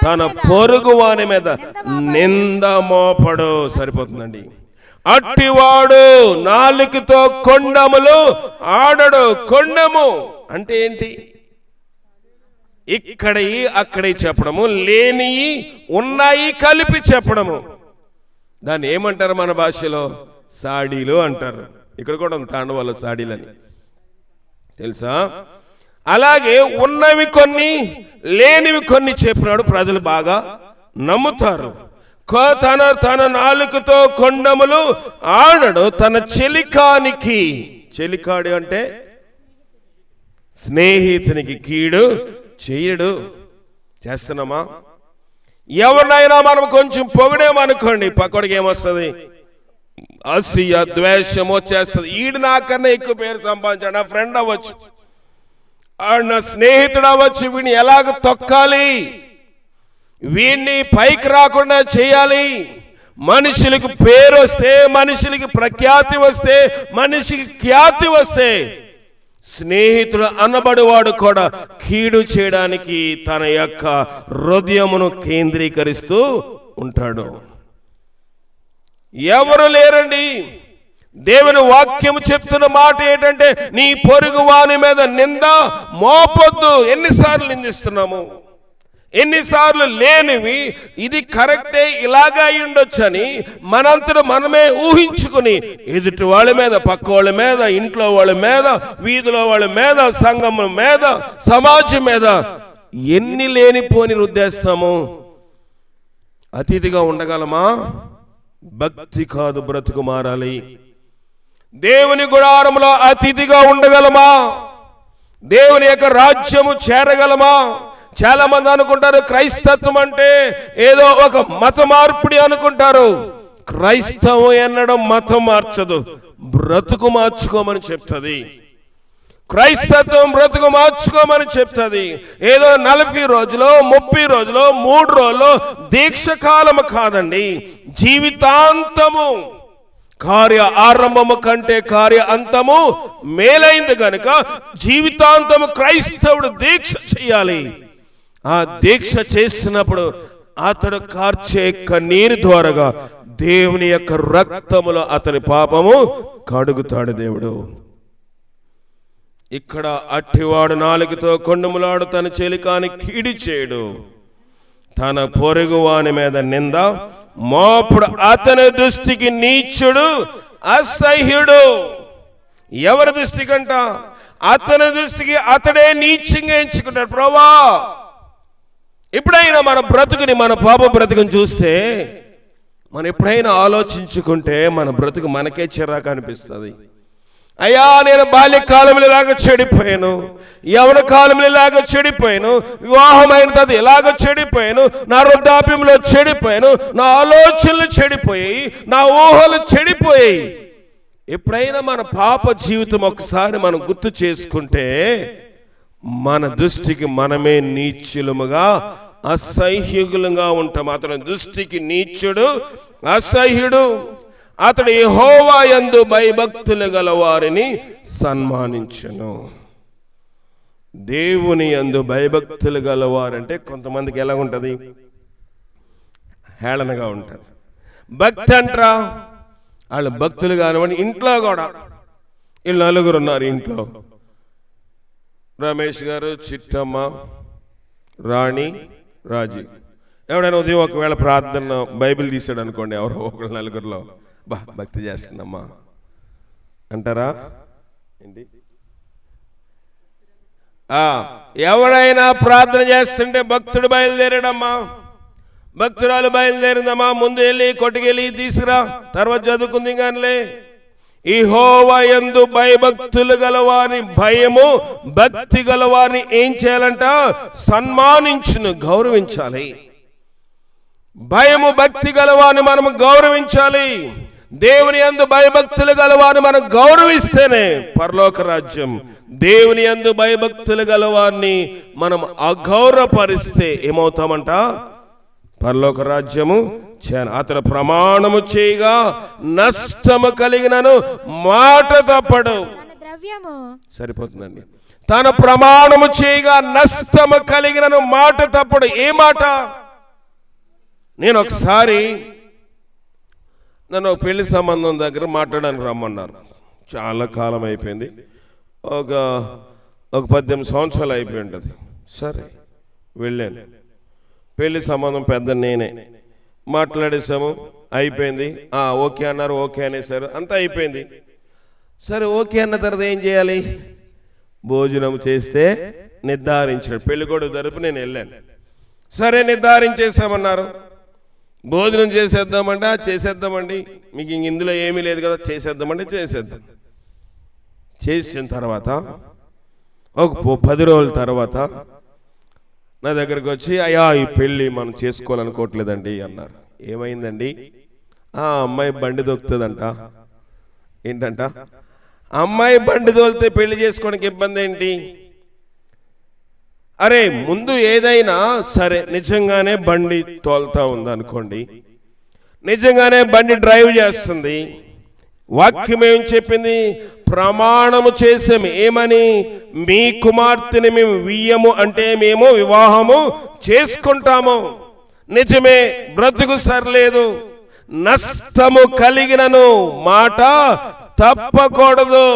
తన పొరుగు వాని మీద నింద మోపడు. సరిపోతుందండి. అట్టివాడు నాలుకతో కొండములు ఆడడు. కొండము అంటే ఏంటి? ఇక్కడయి అక్కడయి చెప్పడము, లేని ఉన్నాయి కలిపి చెప్పడము. దాన్ని ఏమంటారు మన భాషలో? సాడీలు అంటారు. ఇక్కడ కూడా తాండవాళ్ళు సాడీలని తెలుసా? అలాగే ఉన్నవి కొన్ని, లేనివి కొన్ని చెప్పినాడు. ప్రజలు బాగా నమ్ముతారు. తన నాలుకతో కొండములు ఆడడు, తన చెలికానికి, చెలికాడు అంటే స్నేహితునికి కీడు చెయ్యడు. చేస్తున్నామా? ఎవరినైనా మనం కొంచెం పొగిడేమనుకోండి, పక్కడికి ఏమొస్తుంది? అసూయ, ద్వేషం వచ్చేస్తుంది. ఈడు నాకన్నా ఎక్కువ పేరు సంపాదించాడు, నా ఫ్రెండ్ అవ్వచ్చు, నా స్నేహితుడు అవ్వచ్చు, వీడిని ఎలాగ తొక్కాలి, వీడిని పైకి రాకుండా చేయాలి. మనుషులకు పేరు వస్తే, మనుషులకి ప్రఖ్యాతి వస్తే, మనిషికి ఖ్యాతి వస్తే, స్నేహితుడు అనబడివాడు కూడా కీడు చేయడానికి తన యొక్క హృదయమును కేంద్రీకరిస్తూ ఉంటాడు. ఎవరు లేరండి. దేవుని వాక్యము చెప్తున్న మాట ఏంటంటే నీ పొరుగు వాని మీద నింద మోపొద్దు. ఎన్నిసార్లు నిందిస్తున్నాము, ఎన్నిసార్లు లేనివి ఇది కరెక్టే, ఇలాగా ఉండొచ్చని మనంతట మనమే ఊహించుకుని ఎదుటి వాళ్ళ మీద, పక్క వాళ్ళ మీద, ఇంట్లో వాళ్ళ మీద, వీధిలో వాళ్ళ మీద, సంఘం మీద, సమాజం మీద ఎన్ని లేనిపోని రుద్దేస్తాము. అతిథిగా ఉండగలమా? భక్తి కాదు, బ్రతుకు మారాలి. దేవుని గుడారంలో అతిథిగా ఉండగలమా? దేవుని యొక్క రాజ్యము చేరగలమా? చాలా మంది అనుకుంటారు క్రైస్తత్వం అంటే ఏదో ఒక మత మార్పిడి అనుకుంటారు. క్రైస్తవం ఎన్నడం మతం మార్చదు, బ్రతుకు మార్చుకోమని చెప్తుంది. క్రైస్తత్వం బ్రతుకు మార్చుకోమని చెప్తుంది. ఏదో 40 రోజులు 30 రోజులు 3 రోజులు దీక్ష కాలము కాదండి, జీవితాంతము. కార్య ఆరంభము కంటే కార్య అంతము మేలైంది కనుక జీవితాంతము క్రైస్తవుడు దీక్ష చేయాలి. ఆ దీక్ష చేసినప్పుడు అతడు కార్చే కన్నీరు ద్వారాగా దేవుని యొక్క రక్తములో అతని పాపము కడుగుతాడు దేవుడు. ఇక్కడ అట్టివాడు నాలుగుతో కొండములాడు తన చెలికాని కీడి చేయడు, తన పొరుగు వాని మీద నింద మోపుడు అతని దృష్టికి నీచుడు అసహ్యుడు. ఎవరి దృష్టి కంట? అతని దృష్టికి అతడే నీచంగా ఎంచుకుంటాడు. ప్రభువా, ఎప్పుడైనా మన బ్రతుకుని, మన పాప బ్రతుకుని చూస్తే మనం ఎప్పుడైనా ఆలోచించుకుంటే మన బ్రతుకు మనకే చిరాకు అనిపిస్తుంది. అయ్యా, నేను బాల్యకాలంలో ఇలాగ చెడిపోయాను, యవన కాలంలో ఇలాగ చెడిపోయాను, వివాహమైన తర్వాత ఇలాగ చెడిపోయాను, నా వృద్ధాప్యంలో చెడిపోయాను, నా ఆలోచనలు చెడిపోయాయి, నా ఊహలు చెడిపోయాయి. ఎప్పుడైనా మన పాప జీవితం ఒకసారి మనం గుర్తు చేసుకుంటే మన దృష్టికి మనమే నీచులముగా అసహ్యులుగా ఉంటాం. అతని దృష్టికి నీచుడు అసహ్యుడు. అతడు యెహోవా యందు భయభక్తులు గల వారిని సన్మానించును. దేవుని యందు భయభక్తులు గలవారంటే కొంతమందికి ఎలా ఉంటుంది? హేళనగా ఉంటుంది. భక్తి అంటారా, వాళ్ళు భక్తులు కానివ్వండి. ఇంట్లో కూడా వీళ్ళు 4 ఉన్నారు ఇంట్లో. రమేష్ గారు, చిట్టమ్మ, రాణి, రాజీ. ఎవడైనా ఉదయం ఒకవేళ ప్రార్థన బైబిల్ తీసాడు అనుకోండి, ఎవరో ఒకళ్ళు 4లో భక్తి చేస్తుందమ్మా అంటారా ఏంటి? ఎవరైనా ప్రార్థన చేస్తుంటే భక్తుడు బయలుదేరాడమ్మా, భక్తురాలు బయలుదేరిందమ్మా, ముందు వెళ్ళి కొట్టుకెళ్ళి తీసుకురా, తర్వాత చదువుకుంది కానిలే. యెహోవా యందు భయభక్తులు గలవారిని, భయము భక్తి గలవారిని ఏం చేయాలంట? సన్మానించును, గౌరవించాలి. భయము భక్తి గలవారిని మనము గౌరవించాలి. దేవుని యందు భయభక్తులు గలవారిని మనం గౌరవిస్తేనే పరలోక రాజ్యం. దేవుని యందు భయభక్తులు గలవారిని మనం అగౌరవపరిస్తే ఏమవుతామంట? పరలోక రాజ్యము అతడు ప్రమాణము చేయగా నష్టము కలిగినను మాట తప్పడు. సరిపోతుందండి. తన ప్రమాణము చేయగా నష్టము కలిగినను మాట తప్పడు. ఏ మాట? నేను ఒకసారి నన్ను పెళ్లి సంబంధం దగ్గర మాట్లాడడానికి రమ్మన్నారు. చాలా కాలం అయిపోయింది, ఒక 18 సంవత్సరాలు అయిపోయి ఉంటుంది. సరే వెళ్ళాను. పెళ్లి సంబంధం పెద్ద నేనే. మాట్లాడేసాము, అయిపోయింది. ఓకే అన్నారు, ఓకే అనేసారు, అంతా అయిపోయింది. సరే ఓకే అన్న తర్వాత ఏం చేయాలి? భోజనం చేస్తే నిర్ధారించాడు. పెళ్లి కొడుకు తరపు నేను వెళ్ళాను. సరే నిర్ధారించేసామన్నారు. భోజనం చేసేద్దామంటే చేసేద్దామండి, మీకు ఇందులో ఏమీ లేదు కదా, చేసేద్దామంటే చేసేద్దాం. చేసిన తర్వాత ఒక 10 రోజుల తర్వాత నా దగ్గరికి వచ్చి, అయ్యా ఈ పెళ్ళి మనం చేసుకోవాలనుకోవట్లేదండి అన్నారు. ఏమైందండి? అమ్మాయి బండి దొక్కుతుందంట. ఏంటంట? అమ్మాయి బండి తోలితే పెళ్లి చేసుకోవడానికి ఇబ్బంది ఏంటి? అరే ముందు ఏదైనా సరే, నిజంగానే బండి తోలుతా ఉందనుకోండి, నిజంగానే బండి డ్రైవ్ చేస్తుంది, వాక్యం ఏం చెప్పింది? ప్రమాణము చేసాము ఏమని? మీ కుమార్తెని మేము వియ్యము అంటే మేము వివాహము చేసుకుంటాము. నిజమే, బ్రతుకు సరిలేదు, నష్టము కలిగినను మాట తప్పకూడదు.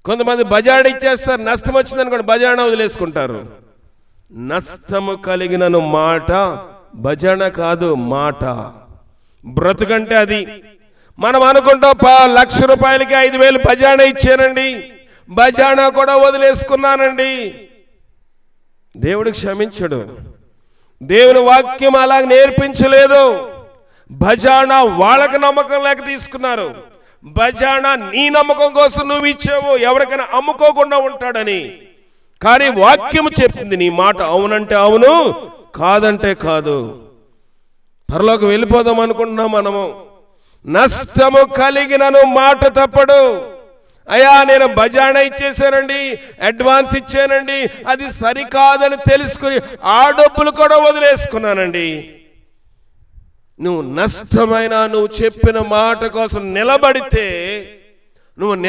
కొంతమంది బజాడ్ ఇచ్చేస్తారు, నష్టం వచ్చిందనుకోండి భజన వదిలేసుకుంటారు. నష్టము కలిగినను మాట, భజన కాదు మాట. బ్రతుకంటే అది. మనం అనుకుంటాం 1,00,000 రూపాయలకి 5,000 బజానా ఇచ్చానండి, బజానా కూడా వదిలేసుకున్నానండి. దేవుడు క్షమించడు. దేవుని వాక్యం అలా నేర్పించలేదు. బజానా వాళ్ళకి నమ్మకం లేక తీసుకున్నారు. బజానా నీ నమ్మకం కోసం నువ్వు ఇచ్చావు, ఎవరికైనా అమ్ముకోకుండా ఉంటాడని. కానీ వాక్యం చెప్పింది నీ మాట అవునంటే అవును, కాదంటే కాదు. పరలోకి వెళ్ళిపోదాం అనుకుంటున్నాం మనము. నష్టము కలిగినను మాట తప్పడు. అయ్యా నేను బజానా ఇచ్చేసానండి, అడ్వాన్స్ ఇచ్చానండి, అది సరికాదని తెలుసుకుని ఆ డబ్బులు కూడా వదిలేసుకున్నానండి. నువ్వు నష్టమైన నువ్వు చెప్పిన మాట కోసం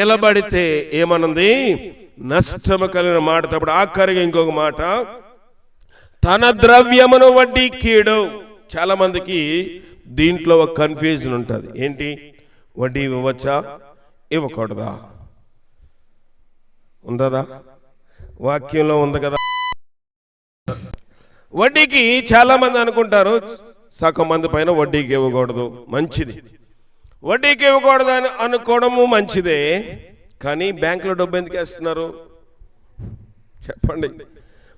నిలబడితే ఏమనుంది? నష్టము కలిగిన మాట. తప్పుడు ఆఖరిగా ఇంకొక మాట, తన ద్రవ్యమును వడ్డీకీయడు. చాలా మందికి దీంట్లో ఒక కన్ఫ్యూజన్ ఉంటుంది. ఏంటి? వడ్డీ ఇవ్వచ్చా ఇవ్వకూడదా? ఉందా? వాక్యంలో ఉంది కదా. వడ్డీకి చాలా మంది అనుకుంటారు, సగం మంది పైన వడ్డీకి ఇవ్వకూడదు, మంచిది. వడ్డీకి ఇవ్వకూడదు అని అనుకోవడము మంచిదే, కానీ బ్యాంకులో డబ్బు ఎందుకు వేస్తున్నారు చెప్పండి?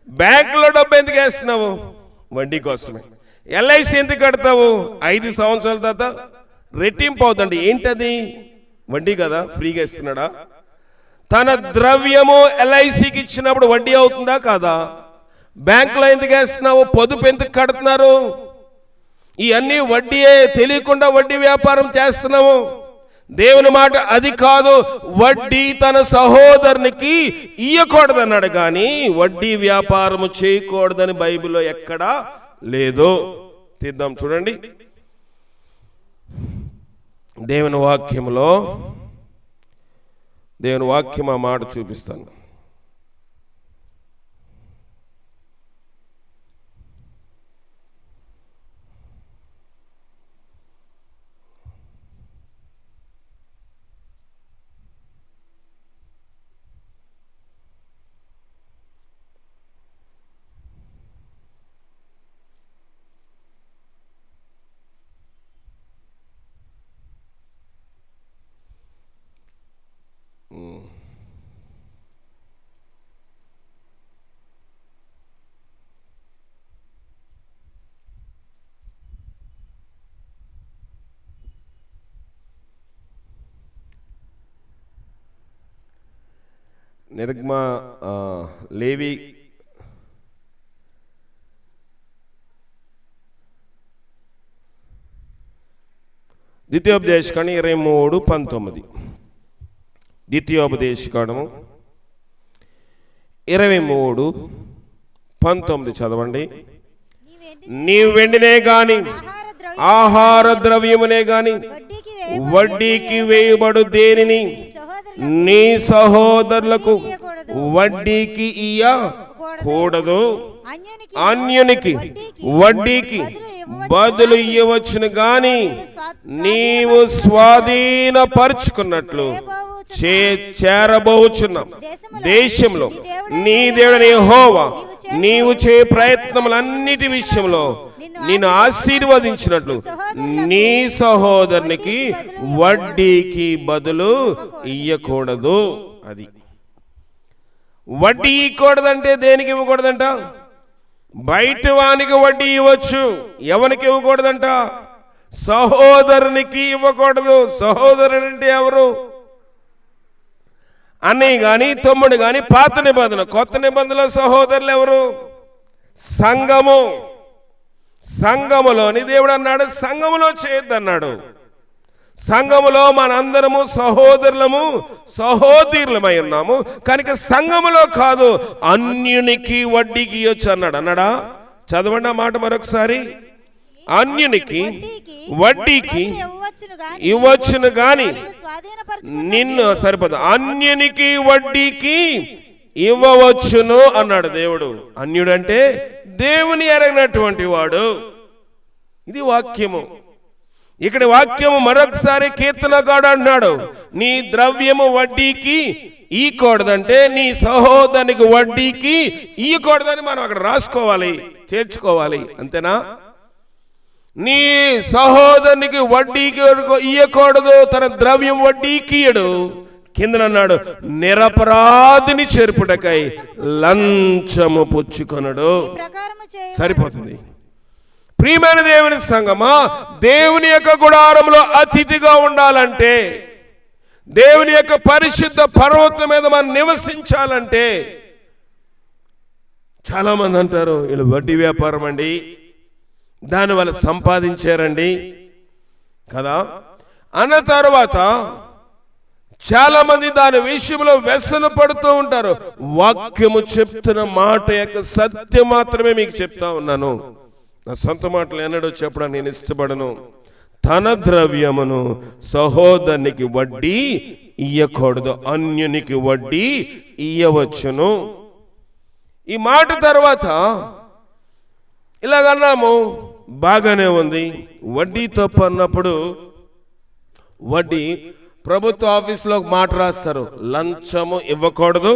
బ్యాంకులో డబ్బు ఎందుకు వేస్తున్నావు? వడ్డీ కోసమే. ఎల్ఐసి ఎందుకు కడతావు? 5 సంవత్సరాల తర్వాత రెట్టింపు అవుతుంది. ఏంటది? వడ్డీ కదా, ఫ్రీగా ఇస్తున్నాడా? తన ద్రవ్యము ఎల్ఐసికి ఇచ్చినప్పుడు వడ్డీ అవుతుందా కాదా? బ్యాంకులో ఎందుకు వేస్తున్నావు? పొదుపు ఎందుకు కడుతున్నారు? ఇవన్నీ వడ్డీయే, తెలియకుండా వడ్డీ వ్యాపారం చేస్తున్నాము. దేవుని మాట అది కాదు. వడ్డీ తన సహోదరునికి ఇయ్యకూడదన్నాడు, కానీ వడ్డీ వ్యాపారము చేయకూడదని బైబిల్లో ఎక్కడా లేదు. తీద్దాం చూడండి, దేవుని వాక్యం ఆ మాట చూపిస్తాను. నిర్గమ లేవి ద్వితీయోపదేశకాండం 23:19. ద్వితీయోపదేశకాండము 23:19 చదవండి. నీవు వెండినే గాని ఆహార ద్రవ్యమునే గాని వడ్డీకి వేయబడు దేనిని నీ సహోదరులకు వడ్డీకి ఇయ్యకూడదు. అన్యునికి వడ్డీకి బదులు ఇయ్యవచ్చును గాని నీవు స్వాధీనపరుచుకున్నట్లు చేరబోచున్న దేశంలో నీ దేవుడైన యెహోవా నీవు చే ప్రయత్నములన్నిటి విషయంలో నిన్ను ఆశీర్వదించినట్లు నీ సహోదరునికి వడ్డీకి బదులు ఇయ్యకూడదు. అది వడ్డీ ఇవ్వకూడదంటే దేనికి ఇవ్వకూడదంట? బయట వానికి వడ్డీ ఇవ్వచ్చు, ఎవరికి ఇవ్వకూడదంట? సహోదరునికి ఇవ్వకూడదు. సహోదరుని అంటే ఎవరు? అన్నయ్య కానీ తమ్ముడు కానీ. పాత నిబంధన, కొత్త నిబంధనలో సహోదరులు ఎవరు? సంఘము. సంఘములోని దేవుడు అన్నాడు సంఘములో చేయొద్దన్నాడు. సంఘములో మనందరము సహోదరులమై ఉన్నాము కనుక సంఘములో కాదు, అన్యునికి వడ్డీకి ఇవ్వచ్చు అన్నాడా? చదవండి ఆ మాట మరొకసారి. అన్యునికి వడ్డీకి ఇవ్వచ్చును గాని నిన్ను సరిపోదు. అన్యునికి వడ్డీకి ఇవ్వవచ్చును అన్నాడు దేవుడు. అన్యుడంటే దేవుని ఎరగినటువంటి వాడు. ఇది వాక్యము. ఇక్కడ వాక్యము మరొకసారి కీర్తనగాడు అన్నాడు, నీ ద్రవ్యము వడ్డీకి ఇయ్యకూడదంటే నీ సహోదరునికి వడ్డీకి ఇయ్యకూడదని మనం అక్కడ రాసుకోవాలి, చేర్చుకోవాలి. అంతేనా? నీ సహోదరునికి వడ్డీకి ఇయ్యకూడదు, తన ద్రవ్యం వడ్డీకి ఇయ్యడు. కిందనన్నాడు నిరపరాధిని చెరుపుటకై లంచము పుచ్చుకొనడు. సరిపోతుంది. ప్రియమైన దేవుని సంగమా, దేవుని యొక్క గుడారంలో అతిథిగా ఉండాలంటే, దేవుని యొక్క పరిశుద్ధ పర్వతం మీద మనం నివసించాలంటే, చాలా మంది అంటారు వీళ్ళు వడ్డీ వ్యాపారం అండి, దానివల్ల సంపాదించారండి కదా అన్న తర్వాత చాలా మంది దాని విషయంలో వ్యసన పడుతూ ఉంటారు. వాక్యము చెప్తున్న మాట యొక్క సత్యం మాత్రమే మీకు చెప్తా ఉన్నాను. నా సొంత మాటలు ఎన్నడూ చెప్పడం నేను ఇష్టపడను. తన ద్రవ్యమును సహోదరునికి వడ్డీ ఇయ్యకూడదు, అన్యునికి వడ్డీ ఇయ్యవచ్చును. ఈ మాట తర్వాత ఇలాగన్నాము, బాగానే ఉంది. వడ్డీ తప్పు అన్నప్పుడు వడ్డీ ప్రభుత్వ ఆఫీసులో మాట రాస్తారు, లంచము ఇవ్వకూడదు,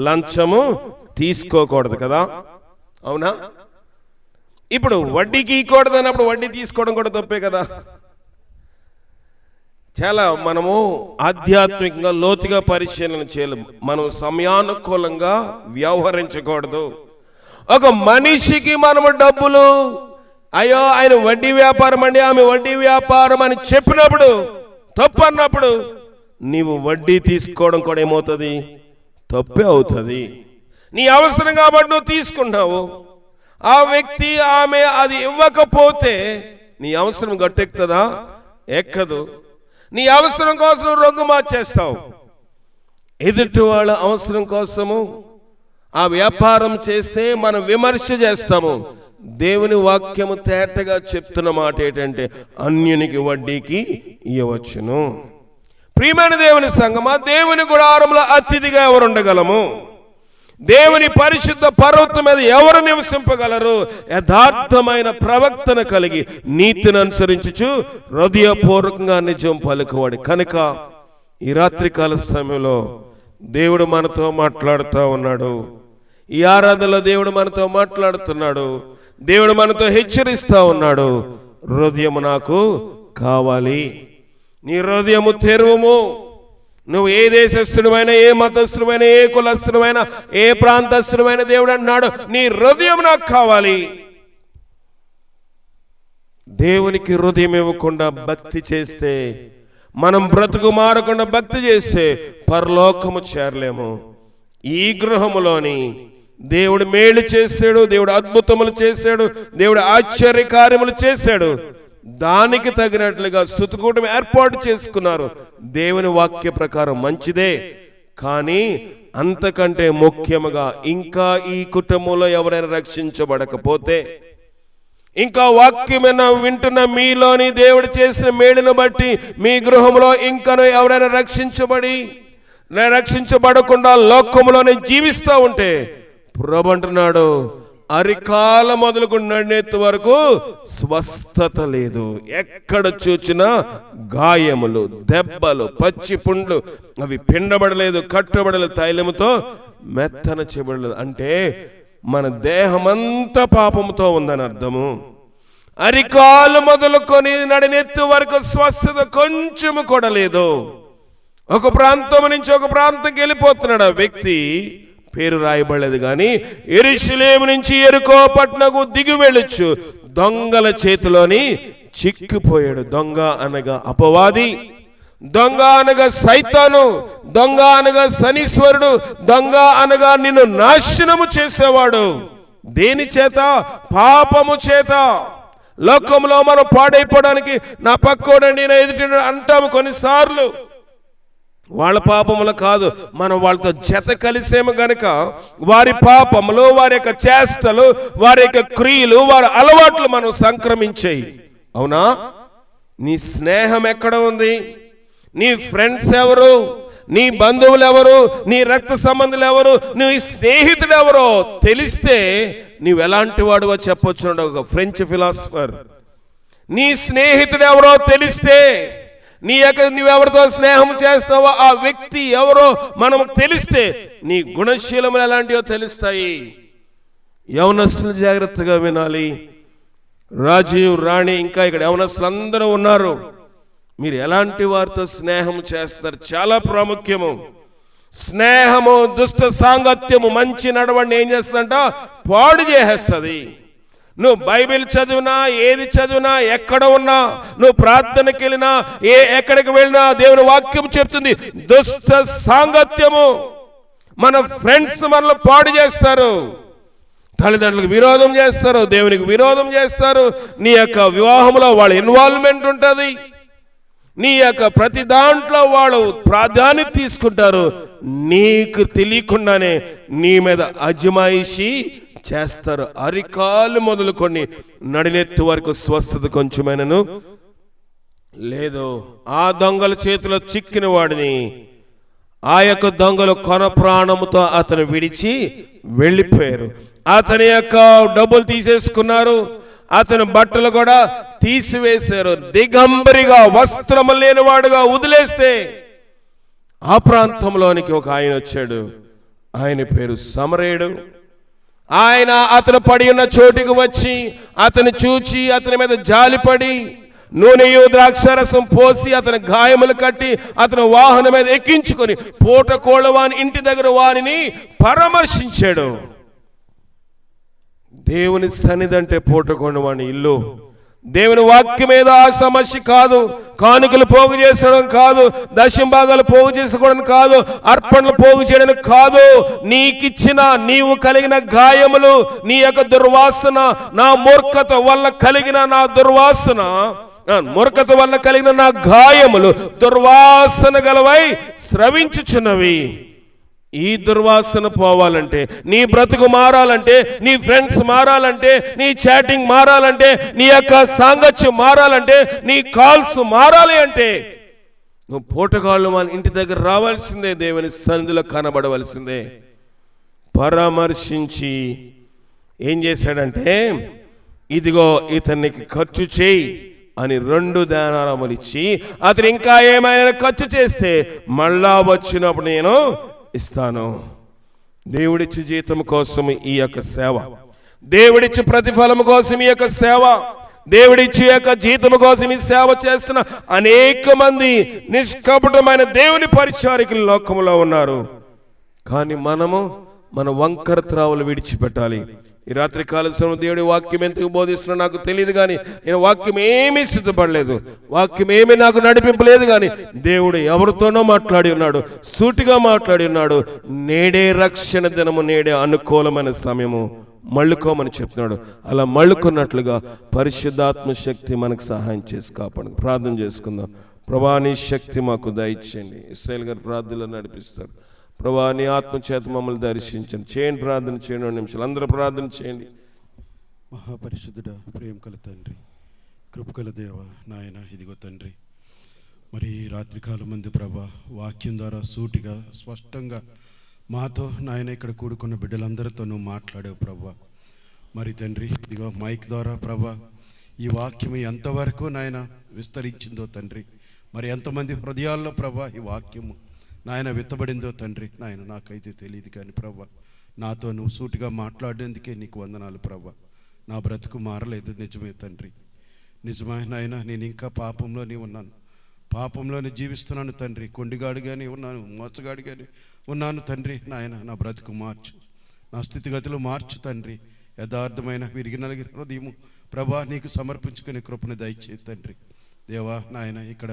లంచము తీసుకోకూడదు కదా, అవునా? ఇప్పుడు వడ్డీకి ఇవ్వకూడదు అన్నప్పుడు వడ్డీ తీసుకోవడం కూడా తప్పే కదా. చాలా మనము ఆధ్యాత్మికంగా లోతుగా పరిశీలన చేయాలి. మనం సమయానుకూలంగా వ్యవహరించకూడదు. ఒక మనిషికి మనము డబ్బులు, అయ్యో ఆయన వడ్డీ వ్యాపారం అండి, ఆమె వడ్డీ వ్యాపారం అని చెప్పినప్పుడు, తప్పు అన్నప్పుడు నీవు వడ్డీ తీసుకోవడం కూడా ఏమవుతుంది? తప్పే అవుతుంది. నీ అవసరం కాబట్టి నువ్వు తీసుకున్నావు. ఆ వ్యక్తి ఆమె అది ఇవ్వకపోతే నీ అవసరం గట్టెక్కుతుందా? ఎక్కదు. నీ అవసరం కోసం రంగు మార్చేస్తావు. ఎదుటి వాళ్ళ అవసరం కోసము ఆ వ్యాపారం చేస్తే మనం విమర్శ చేస్తాము. దేవుని వాక్యము తేటగా చెప్తున్న మాట ఏంటంటే అన్యునికి వడ్డీకి ఇవ్వవచ్చును. ప్రియమైన దేవుని సంగమా, దేవుని గుడారంలో అతిథిగా ఎవరు ఉండగలము? దేవుని పరిశుద్ధ పర్వతం మీద ఎవరు నివసింపగలరు? యథార్థమైన ప్రవక్తన కలిగి నీతిని అనుసరించుచు హృదయపూర్వకంగా నిజం పలుకువాడు. కనుక ఈ రాత్రికాల సమయంలో దేవుడు మనతో మాట్లాడుతూ ఉన్నాడు. ఈ ఆరాధనలో దేవుడు మనతో మాట్లాడుతున్నాడు. దేవుడు మనతో హెచ్చరిస్తూ ఉన్నాడు, హృదయము నాకు కావాలి. నీ హృదయము తెరువుము. నువ్వు ఏ దేశస్థుడమైనా, ఏ మతస్థుడమైనా, ఏ కులస్థుడమైనా, ఏ ప్రాంతస్థుడమైనా దేవుడు అన్నాడు, నీ హృదయం నాకు కావాలి. దేవునికి హృదయం ఇవ్వకుండా భక్తి చేస్తే, మనం బ్రతుకు మారకుండా భక్తి చేస్తే పరలోకము చేరలేము. ఈ గృహములోని దేవుడు మేలు చేశాడు, దేవుడు అద్భుతములు చేశాడు, దేవుడు ఆశ్చర్య కార్యములు చేశాడు. దానికి తగినట్లుగా స్తుతికూటం ఏర్పాటు చేసుకున్నారు. దేవుని వాక్య ప్రకారం మంచిదే. కానీ అంతకంటే ముఖ్యముగా ఇంకా ఈ కుటుంబంలో ఎవరైనా రక్షించబడకపోతే, ఇంకా వాక్యమైన వింటున్న మీలోని దేవుడు చేసిన మేలును బట్టి మీ గృహంలో ఇంకనూ ఎవరైనా రక్షించబడకుండా లోకములోనే జీవిస్తూ ఉంటే, ప్రభు అంటున్నాడు, అరికాల మొదలుకొని నడినెత్తు వరకు స్వస్థత లేదు. ఎక్కడ చూచినా గాయములు, దెబ్బలు, పచ్చి పుండ్లు, అవి పిండబడలేదు, కట్టబడలేదు, తైలముతో మెత్తన చేయబడలేదు. అంటే మన దేహమంతా పాపముతో ఉందని అర్థము. అరికాలు మొదలుకొని నడినెత్తు వరకు స్వస్థత కొంచెము కూడా లేదు. ఒక ప్రాంతం నుంచి ఒక ప్రాంతంకి వెళ్ళిపోతున్నాడు ఆ వ్యక్తి. పేరు రాయబడలేదు కానీ యెరూషలేము నుంచి యెరికో పట్టణకు దిగి వెళ్ళొచ్చు. దొంగల చేతిలోని చిక్కిపోయాడు. దొంగ అనగా అపవాది, దొంగ అనగా సైతాను, దొంగ అనగా శనీశ్వరుడు, దొంగ అనగా నిన్ను నాశనము చేసేవాడు. దేని చేత? పాపము చేత. లోకంలో మనం పాడైపోవడానికి నా పక్కోడండి, నా ఎదుటి అంటాము కొన్నిసార్లు. వాళ్ళ పాపములు కాదు, మనం వాళ్ళతో జత కలిసేము గనుక వారి పాపములు, వారి యొక్క చేష్టలు, వారి యొక్క క్రియలు, వారి అలవాట్లు మనం సంక్రమించాయి. అవునా? నీ స్నేహం ఎక్కడ ఉంది? నీ ఫ్రెండ్స్ ఎవరు? నీ బంధువులు ఎవరు? నీ రక్త సంబంధులు ఎవరు? నీ స్నేహితుడు ఎవరో తెలిస్తే నీవు ఎలాంటి వాడువో చెప్పొచ్చు. ఒక ఫ్రెంచ్ ఫిలాసఫర్, నీ స్నేహితుడు ఎవరో తెలిస్తే, నువ్వెవరితో స్నేహం చేస్తావో ఆ వ్యక్తి ఎవరో మనం తెలిస్తే నీ గుణశీలములు ఎలాంటివో తెలుస్తాయి. యవనస్తులు జాగ్రత్తగా వినాలి. రాజీవ్, రాణి, ఇంకా ఇక్కడ యవనస్తులు అందరూ ఉన్నారు. మీరు ఎలాంటి వారితో స్నేహం చేస్తారు చాలా ప్రాముఖ్యము. స్నేహము, దుష్ట సాంగత్యము, మంచి నడవడిని ఏం చేస్తుందంట? పాడు చేసేస్తుంది. నువ్వు బైబిల్ చదివినా, ఏది చదివినా, ఎక్కడ ఉన్నా, నువ్వు ప్రార్థనకి వెళ్ళినా, ఎక్కడికి వెళ్ళినా దేవుని వాక్యం చెప్తుంది, దుష్ట సాంగత్యము, మన ఫ్రెండ్స్ మనల్ని పాడు చేస్తారు. తల్లిదండ్రులకు విరోధం చేస్తారు, దేవునికి విరోధం చేస్తారు. నీ యొక్క వివాహంలో వాళ్ళ ఇన్వాల్వ్మెంట్ ఉంటుంది. నీ యొక్క ప్రతి దాంట్లో వాళ్ళు ప్రాధాన్యత తీసుకుంటారు. నీకు తెలియకుండానే నీ మీద అజమాయిషి చేస్తారు. అరికాలు మొదలుకొని నడినెత్తి వరకు స్వస్థత కొంచెమైనను లేదు. ఆ దొంగల చేతిలో చిక్కిన వాడిని ఆ యొక్క దొంగలు కొన ప్రాణముతో అతను విడిచి వెళ్ళిపోయారు. అతని యొక్క డబ్బులు తీసేసుకున్నారు, అతని బట్టలు కూడా తీసివేశారు. దిగంబరిగా వస్త్రము లేనివాడుగా వదిలేస్తే ఆ ప్రాంతంలోనికి ఒక ఆయన వచ్చాడు. ఆయన పేరు సమరయుడు. ఆయన అతను పడి ఉన్న చోటుకు వచ్చి అతను చూచి అతని మీద జాలిపడి నూనెయు ద్రాక్షారసం పోసి అతని గాయములు కట్టి అతని వాహనం మీద ఎక్కించుకొని పూటకోళ్ళ వాని ఇంటి దగ్గర వారిని పరామర్శించాడు. దేవుని సన్నిధి అంటే పూటకోళ్ళ వాని ఇల్లు. దేవుని వాక్యం మీద ఆ సమస్య కాదు, కానుకలు పోగు చేసడం కాదు, దశంభాగాలు పోగు చేసుకోవడం కాదు, అర్పణలు పోగు చేయడం కాదు. నీకిచ్చిన నీవు కలిగిన గాయములు, నీ యొక్క దుర్వాసన, నా మూర్ఖత వల్ల కలిగిన నా దుర్వాసన, మూర్ఖత వల్ల కలిగిన నా గాయములు దుర్వాసన గలవై స్రవించుచున్నవి. ఈ దుర్వాసన పోవాలంటే, నీ బ్రతుకు మారాలంటే, నీ ఫ్రెండ్స్ మారాలంటే, నీ చాటింగ్ మారాలంటే, నీ యొక్క సాంగత్యం మారాలంటే, నీ కాల్స్ మారాలి అంటే నువ్వు పూటగాళ్ళు మన ఇంటి దగ్గర రావాల్సిందే, దేవుని సన్నిధిలో కనబడవలసిందే. పరామర్శించి ఏం చేశాడంటే, ఇదిగో ఇతనికి ఖర్చు చేయి అని 2 దేనారములు ఇచ్చి, అతను ఇంకా ఏమైనా ఖర్చు చేస్తే మళ్ళా వచ్చినప్పుడు నేను ఇస్తాను. దేవుడిచ్చి జీతం కోసం ఈ యొక్క సేవ, దేవుడిచ్చి ప్రతిఫలం కోసం ఈ యొక్క సేవ, దేవుడిచ్చి యొక్క జీతం కోసం ఈ సేవ చేస్తున్న అనేక మంది నిష్కపటమైన దేవుని పరిచారికులు లోకంలో ఉన్నారు. కానీ మనము మన వంకర త్రావులు విడిచిపెట్టాలి. ఈ రాత్రి కాల సమయంలో దేవుడి వాక్యం ఎందుకు బోధిస్తున్నా నాకు తెలియదు, కానీ నేను వాక్యం ఏమీ సిద్ధపడలేదు, వాక్యం ఏమీ నాకు నడిపింపలేదు. కానీ దేవుడు ఎవరితోనో మాట్లాడి ఉన్నాడు, సూటిగా మాట్లాడి ఉన్నాడు. నేడే రక్షణ దినము, నేడే అనుకూలమైన సమయము, మళ్ళుకోమని చెప్తున్నాడు. అలా మళ్ళుకున్నట్లుగా పరిశుద్ధాత్మ శక్తి మనకు సహాయం చేసి కాపాడు. ప్రార్థన చేసుకుందాం. ప్రభా నీ శక్తి మాకు దయచేయండి. ఇశ్రాయేల్ గారు ప్రార్థనలో నడిపిస్తారు. ప్రభా నీ ఆత్మ చేత మమ్మల్ని దర్శించండి. చేయండి, ప్రార్థన చేయండి. 2 నిమిషాలు అందరూ ప్రార్థన చేయండి. మహాపరిశుద్ధుడా, ప్రేమ కల తండ్రి, కృపకల దేవ నాయన, ఇదిగో తండ్రి, మరి రాత్రికాలం మంది ప్రభా వాక్యం ద్వారా సూటిగా స్పష్టంగా మాతో నాయన ఇక్కడ కూడుకున్న బిడ్డలందరితో నువ్వు మాట్లాడావు ప్రభా. మరి తండ్రి ఇదిగో మైక్ ద్వారా ప్రభా ఈ వాక్యం ఎంతవరకు నాయన విస్తరించిందో తండ్రి, మరి ఎంతమంది హృదయాల్లో ప్రభా ఈ వాక్యము నాయన విత్తబడిందో తండ్రి, నాయన నాకైతే తెలియదు. కానీ ప్రభా నాతో నువ్వు సూటిగా మాట్లాడేందుకే నీకు వందనాలు ప్రభా. నా బ్రతుకు మారలేదు, నిజమే తండ్రి, నిజమే నాయన. నేను ఇంకా పాపంలోనే ఉన్నాను, పాపంలోనే జీవిస్తున్నాను తండ్రి. కొండిగాడిగానే ఉన్నాను, మోసగాడిగానే ఉన్నాను తండ్రి. నాయన నా బ్రతుకు మార్చు, నా స్థితిగతులు మార్చు తండ్రి. యథార్థమైన విరిగి నలిగిన హృదయము ప్రభా నీకు సమర్పించుకునే కృపను దయచేయి తండ్రి. దేవా నాయన, ఇక్కడ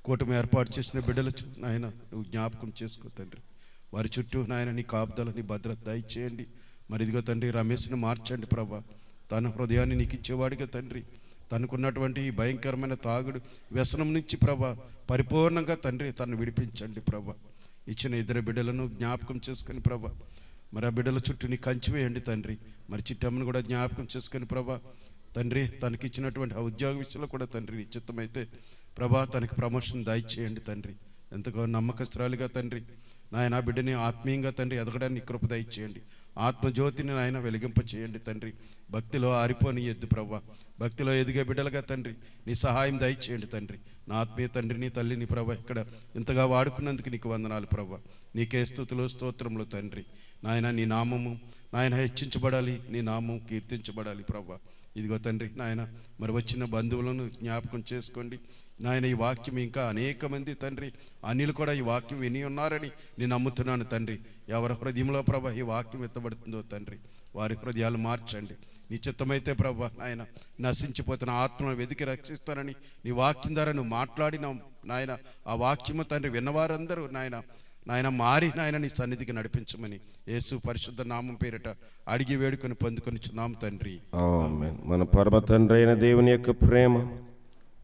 కూటమి ఏర్పాటు చేసిన బిడ్డలు నాయన నువ్వు జ్ఞాపకం చేసుకో తండ్రి. వారి చుట్టూ నాయన నీ కాపుదల, నీ భద్రత దయచేయండి. మరి ఇదిగో తండ్రి రమేష్ని మార్చండి ప్రభా. తన హృదయాన్ని నీకు ఇచ్చేవాడిగా తండ్రి, తనకున్నటువంటి ఈ భయంకరమైన తాగుడు వ్యసనం నుంచి ప్రభా పరిపూర్ణంగా తండ్రి తను విడిపించండి ప్రభా. ఇచ్చిన 2 బిడ్డలను జ్ఞాపకం చేసుకొని ప్రభా, మరి ఆ బిడ్డల చుట్టూ నీ కంచి వేయండి తండ్రి. మరి చిట్టమ్మను కూడా జ్ఞాపకం చేసుకొని ప్రభా తండ్రి, తనకిచ్చినటువంటి ఆ ఉద్యోగ విషయంలో కూడా తండ్రి నీ చిత్తమైతే ప్రభా తనకి ప్రమోషన్ దయచేయండి తండ్రి. ఎంతగా నమ్మకస్తురాలిగా తండ్రి నాయన బిడ్డని ఆత్మీయంగా తండ్రి ఎదగడానికి కృప దయచేయండి. ఆత్మజ్యోతిని నాయన వెలిగింప చేయండి తండ్రి. భక్తిలో ఆరిపోని ఎద్దు ప్రభా, భక్తిలో ఎదిగే బిడ్డలుగా తండ్రి నీ సహాయం దయచేయండి తండ్రి. నా ఆత్మీయ తండ్రిని తల్లిని ప్రభా ఇక్కడ ఇంతగా వాడుకున్నందుకు నీకు వందనాలు ప్రభా. నీకే స్తుతులు స్తోత్రములు తండ్రి. నాయన నీ నామము నాయన హెచ్చించబడాలి, నీ నామం కీర్తించబడాలి ప్రభా. ఇదిగో తండ్రి నాయన, మరి వచ్చిన బంధువులను జ్ఞాపకం చేసుకోండి నాయన. ఈ వాక్యం ఇంకా అనేక మంది తండ్రి అన్యులు కూడా ఈ వాక్యం విని ఉన్నారని నేను నమ్ముతున్నాను తండ్రి. ఎవరి హృదయంలో ప్రభా ఈ వాక్యం ఎత్తబడుతుందో తండ్రి వారి హృదయాలు మార్చండి. నీ చిత్తమైతే ప్రభా నాయన నశించిపోతున్న ఆత్మను వెతికి రక్షిస్తానని నీ వాక్యం ద్వారా నువ్వు మాట్లాడినావు నాయన. ఆ వాక్యము తండ్రి విన్నవారందరూ నాయన మారి నాయన నీ సన్నిధికి నడిపించమని యేసు పరిశుద్ధ నామం పేరిట అడిగి వేడుకొని పొందుకొని చున్నాము తండ్రి. ఆమేన్. మన పరమ తండ్రి అయిన దేవుని యొక్క ప్రేమ,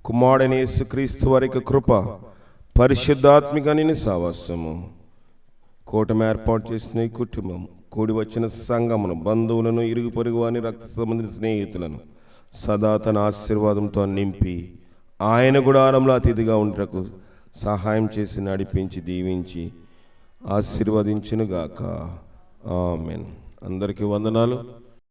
కుమారుడైన యేసుక్రీస్తు వారికి కృప, పరిశుద్ధాత్మిక నిన్ను సావాసము, కూటమి ఏర్పాటు చేసిన ఈ కుటుంబం, కూడి వచ్చిన సంఘమును, బంధువులను, ఇరుగు పొరుగు వారిని, రక్త సంబంధిత స్నేహితులను సదా తన ఆశీర్వాదంతో నింపి ఆయన గుడారంలో అతిథిగా ఉండటకు సహాయం చేసి నడిపించి దీవించి ఆశీర్వదించునుగాక. ఆమెన్. అందరికీ వందనాలు.